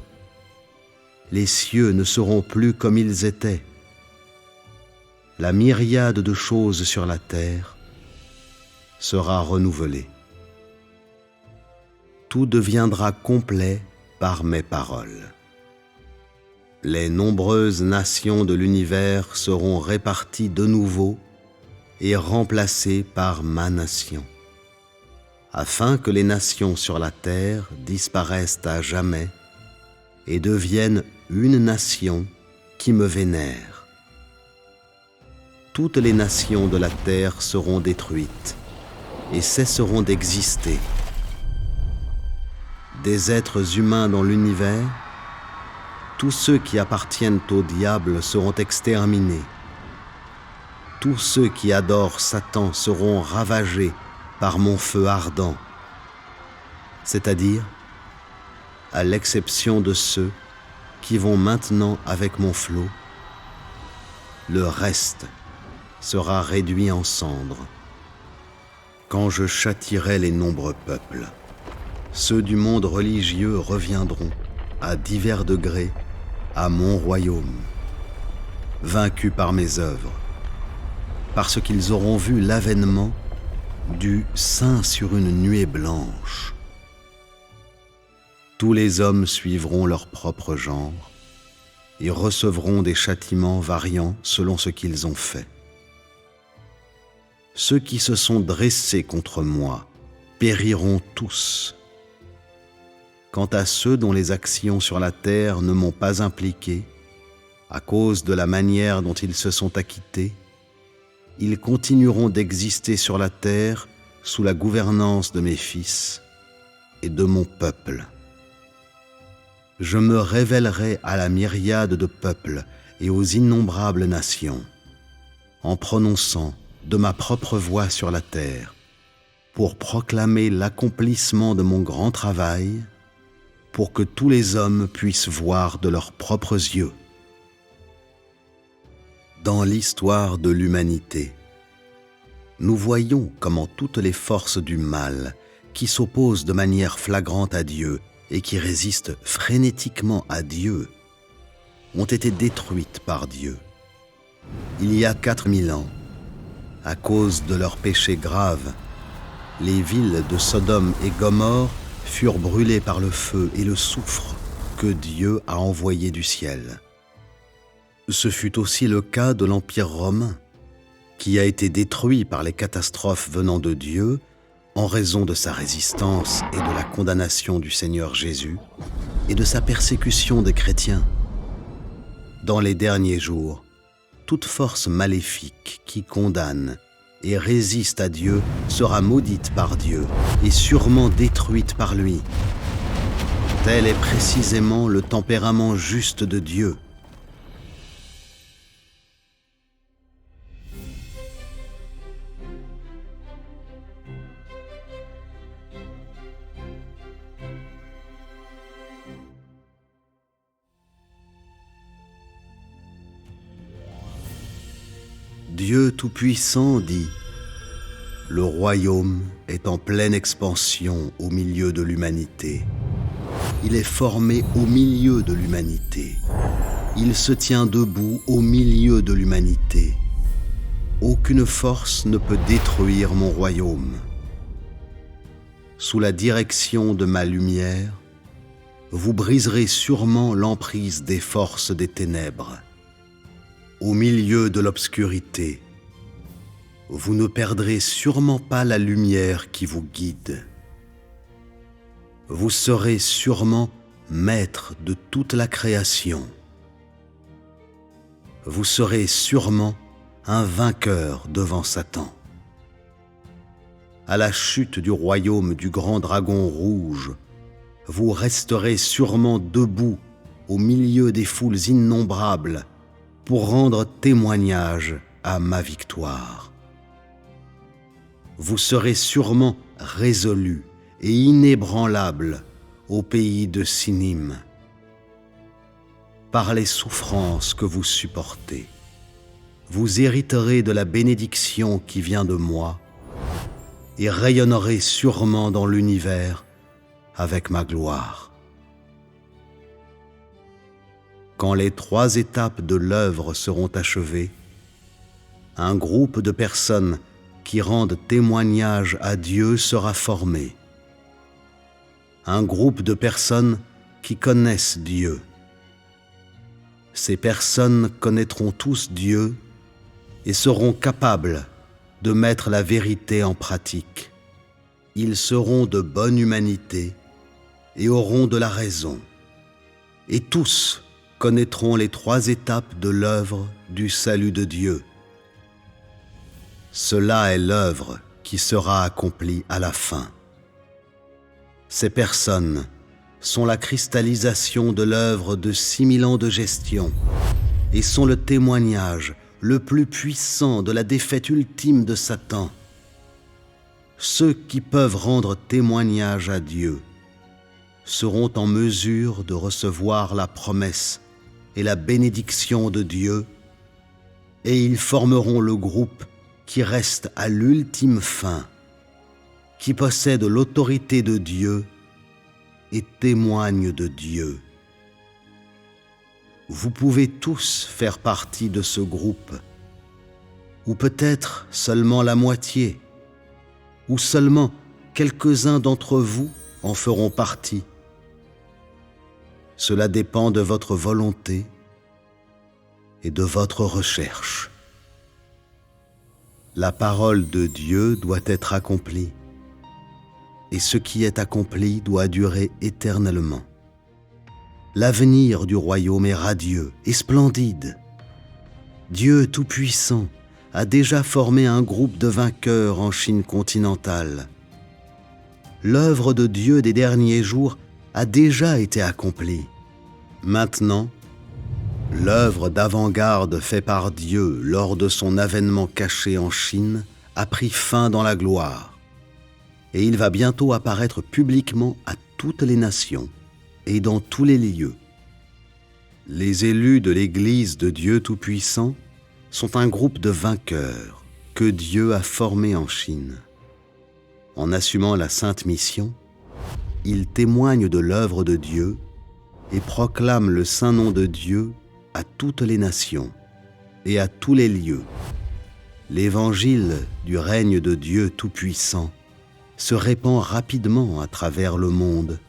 Les cieux ne seront plus comme ils étaient. La myriade de choses sur la terre sera renouvelée. Tout deviendra complet par mes paroles. Les nombreuses nations de l'univers seront réparties de nouveau et remplacées par ma nation, afin que les nations sur la terre disparaissent à jamais et deviennent une nation qui me vénère. Toutes les nations de la terre seront détruites et cesseront d'exister. Des êtres humains dans l'univers, tous ceux qui appartiennent au diable seront exterminés. Tous ceux qui adorent Satan seront ravagés par mon feu ardent, c'est-à-dire à l'exception de ceux qui vont maintenant avec mon flot. Le reste sera réduit en cendres. Quand je châtierai les nombreux peuples, ceux du monde religieux reviendront à divers degrés à mon royaume, vaincus par mes œuvres, parce qu'ils auront vu l'avènement du saint sur une nuée blanche. Tous les hommes suivront leur propre genre et recevront des châtiments variant selon ce qu'ils ont fait. Ceux qui se sont dressés contre moi périront tous. Quant à ceux dont les actions sur la terre ne m'ont pas impliqué, à cause de la manière dont ils se sont acquittés, ils continueront d'exister sur la terre sous la gouvernance de mes fils et de mon peuple. Je me révélerai à la myriade de peuples et aux innombrables nations, en prononçant de ma propre voix sur la terre, pour proclamer l'accomplissement de mon grand travail, pour que tous les hommes puissent voir de leurs propres yeux. Dans l'histoire de l'humanité, nous voyons comment toutes les forces du mal, qui s'opposent de manière flagrante à Dieu et qui résistent frénétiquement à Dieu, ont été détruites par Dieu. Il y a 4000 ans, à cause de leurs péchés graves, les villes de Sodome et Gomorrhe furent brûlées par le feu et le soufre que Dieu a envoyé du ciel. Ce fut aussi le cas de l'Empire romain, qui a été détruit par les catastrophes venant de Dieu en raison de sa résistance et de la condamnation du Seigneur Jésus et de sa persécution des chrétiens. Dans les derniers jours, toute force maléfique qui condamne et résiste à Dieu sera maudite par Dieu et sûrement détruite par lui. Tel est précisément le tempérament juste de Dieu. Dieu Tout-Puissant dit : « Le royaume est en pleine expansion au milieu de l'humanité. Il est formé au milieu de l'humanité. Il se tient debout au milieu de l'humanité. Aucune force ne peut détruire mon royaume. Sous la direction de ma lumière, vous briserez sûrement l'emprise des forces des ténèbres. Au milieu de l'obscurité, vous ne perdrez sûrement pas la lumière qui vous guide. Vous serez sûrement maître de toute la création. Vous serez sûrement un vainqueur devant Satan. À la chute du royaume du grand dragon rouge, vous resterez sûrement debout au milieu des foules innombrables pour rendre témoignage à ma victoire. Vous serez sûrement résolus et inébranlables au pays de Sinim. Par les souffrances que vous supportez, vous hériterez de la bénédiction qui vient de moi et rayonnerez sûrement dans l'univers avec ma gloire. Quand les 3 étapes de l'œuvre seront achevées, un groupe de personnes qui rendent témoignage à Dieu sera formé. Un groupe de personnes qui connaissent Dieu. Ces personnes connaîtront tous Dieu et seront capables de mettre la vérité en pratique. Ils seront de bonne humanité et auront de la raison. Et tous connaîtront les 3 étapes de l'œuvre du salut de Dieu. Cela est l'œuvre qui sera accomplie à la fin. Ces personnes sont la cristallisation de l'œuvre de 6000 ans de gestion et sont le témoignage le plus puissant de la défaite ultime de Satan. Ceux qui peuvent rendre témoignage à Dieu seront en mesure de recevoir la promesse et la bénédiction de Dieu, et ils formeront le groupe qui reste à l'ultime fin, qui possède l'autorité de Dieu et témoigne de Dieu. Vous pouvez tous faire partie de ce groupe, ou peut-être seulement la moitié, ou seulement quelques-uns d'entre vous en feront partie. Cela dépend de votre volonté et de votre recherche. La parole de Dieu doit être accomplie, et ce qui est accompli doit durer éternellement. L'avenir du royaume est radieux et splendide. Dieu Tout-Puissant a déjà formé un groupe de vainqueurs en Chine continentale. L'œuvre de Dieu des derniers jours a déjà été accomplie. Maintenant, l'œuvre d'avant-garde faite par Dieu lors de son avènement caché en Chine a pris fin dans la gloire, et il va bientôt apparaître publiquement à toutes les nations et dans tous les lieux. Les élus de l'Église de Dieu Tout-Puissant sont un groupe de vainqueurs que Dieu a formé en Chine. En assumant la sainte mission, ils témoignent de l'œuvre de Dieu et proclament le saint nom de Dieu à toutes les nations et à tous les lieux. L'évangile du règne de Dieu Tout-Puissant se répand rapidement à travers le monde.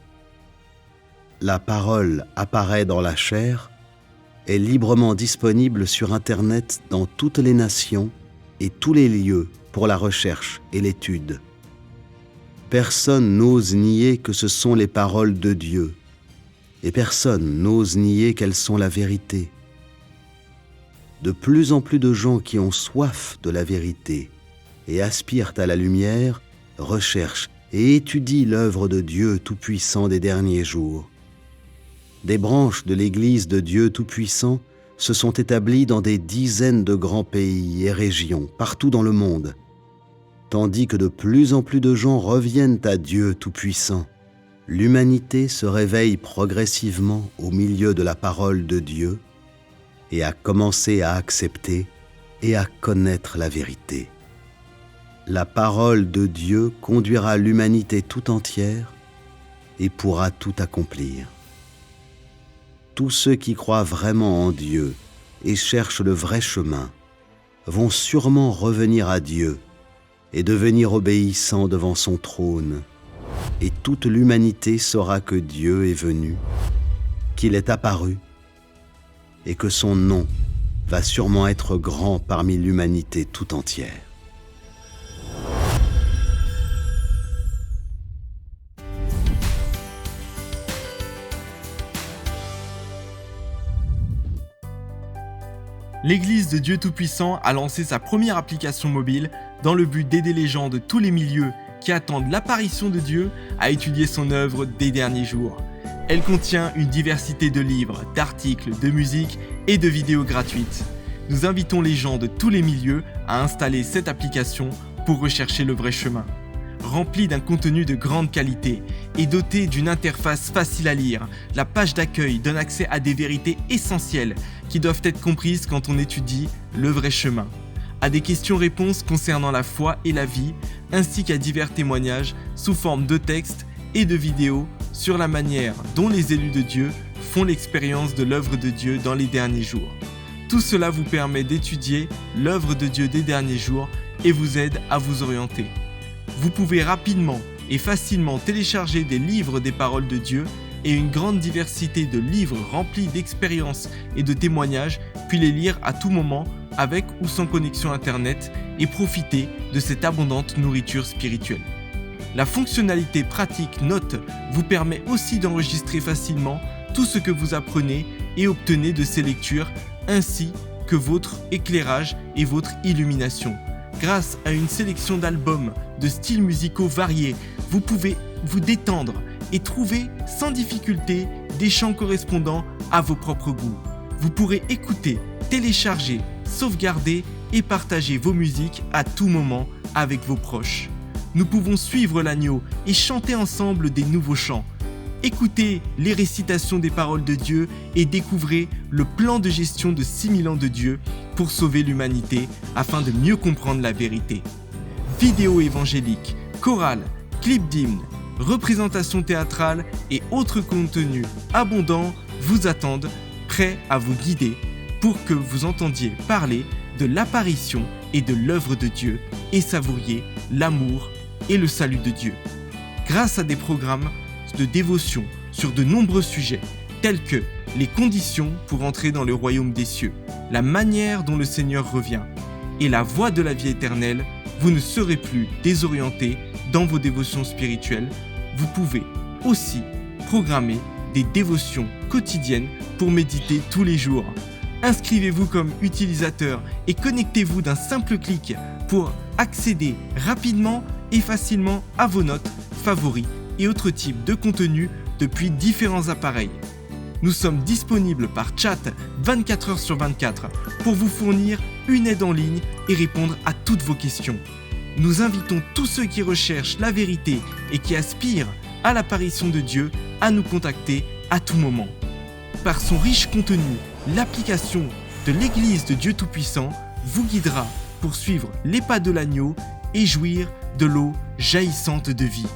La parole apparaît dans la chair, est librement disponible sur Internet dans toutes les nations et tous les lieux pour la recherche et l'étude. Personne n'ose nier que ce sont les paroles de Dieu, et personne n'ose nier qu'elles sont la vérité. De plus en plus de gens qui ont soif de la vérité et aspirent à la lumière recherchent et étudient l'œuvre de Dieu Tout-Puissant des derniers jours. Des branches de l'Église de Dieu Tout-Puissant se sont établies dans des dizaines de grands pays et régions partout dans le monde, tandis que de plus en plus de gens reviennent à Dieu Tout-Puissant. L'humanité se réveille progressivement au milieu de la parole de Dieu et a commencé à accepter et à connaître la vérité. La parole de Dieu conduira l'humanité tout entière et pourra tout accomplir. Tous ceux qui croient vraiment en Dieu et cherchent le vrai chemin vont sûrement revenir à Dieu et devenir obéissants devant son trône, et toute l'humanité saura que Dieu est venu, qu'il est apparu, et que son nom va sûrement être grand parmi l'humanité tout entière. L'Église de Dieu Tout-Puissant a lancé sa première application mobile dans le but d'aider les gens de tous les milieux qui attendent l'apparition de Dieu à étudier son œuvre des derniers jours. Elle contient une diversité de livres, d'articles, de musique et de vidéos gratuites. nous invitons les gens de tous les milieux à installer cette application pour rechercher le vrai chemin. Remplie d'un contenu de grande qualité et dotée d'une interface facile à lire, la page d'accueil donne accès à des vérités essentielles qui doivent être comprises quand on étudie le vrai chemin, à des questions-réponses concernant la foi et la vie, ainsi qu'à divers témoignages sous forme de textes et de vidéos sur la manière dont les élus de Dieu font l'expérience de l'œuvre de Dieu dans les derniers jours. Tout cela vous permet d'étudier l'œuvre de Dieu des derniers jours et vous aide à vous orienter. Vous pouvez rapidement et facilement télécharger des livres des paroles de Dieu et une grande diversité de livres remplis d'expériences et de témoignages, puis les lire à tout moment avec ou sans connexion Internet et profiter de cette abondante nourriture spirituelle. La fonctionnalité pratique Notes vous permet aussi d'enregistrer facilement tout ce que vous apprenez et obtenez de ces lectures, ainsi que votre éclairage et votre illumination. Grâce à une sélection d'albums de styles musicaux variés, vous pouvez vous détendre et trouver sans difficulté des chants correspondant à vos propres goûts. Vous pourrez écouter, télécharger, sauvegarder et partager vos musiques à tout moment avec vos proches. Nous pouvons suivre l'agneau et chanter ensemble des nouveaux chants. Écoutez les récitations des paroles de Dieu et découvrez le plan de gestion de 6000 ans de Dieu pour sauver l'humanité afin de mieux comprendre la vérité. Vidéos évangéliques, chorales, clips d'hymnes, représentations théâtrales et autres contenus abondants vous attendent, prêts à vous guider pour que vous entendiez parler de l'apparition et de l'œuvre de Dieu et savouriez l'amour et le salut de Dieu. Grâce à des programmes de dévotion sur de nombreux sujets tels que les conditions pour entrer dans le royaume des cieux, la manière dont le Seigneur revient et la voie de la vie éternelle, vous ne serez plus désorienté dans vos dévotions spirituelles. Vous pouvez aussi programmer des dévotions quotidiennes pour méditer tous les jours. Inscrivez-vous comme utilisateur et connectez-vous d'un simple clic pour accéder rapidement et facilement à vos notes, favoris et autres types de contenus depuis différents appareils. Nous sommes disponibles par chat 24 h sur 24 pour vous fournir une aide en ligne et répondre à toutes vos questions. Nous invitons tous ceux qui recherchent la vérité et qui aspirent à l'apparition de Dieu à nous contacter à tout moment. Par son riche contenu, l'application de l'Église de Dieu Tout-Puissant vous guidera pour suivre les pas de l'agneau et jouir de l'eau jaillissante de vie.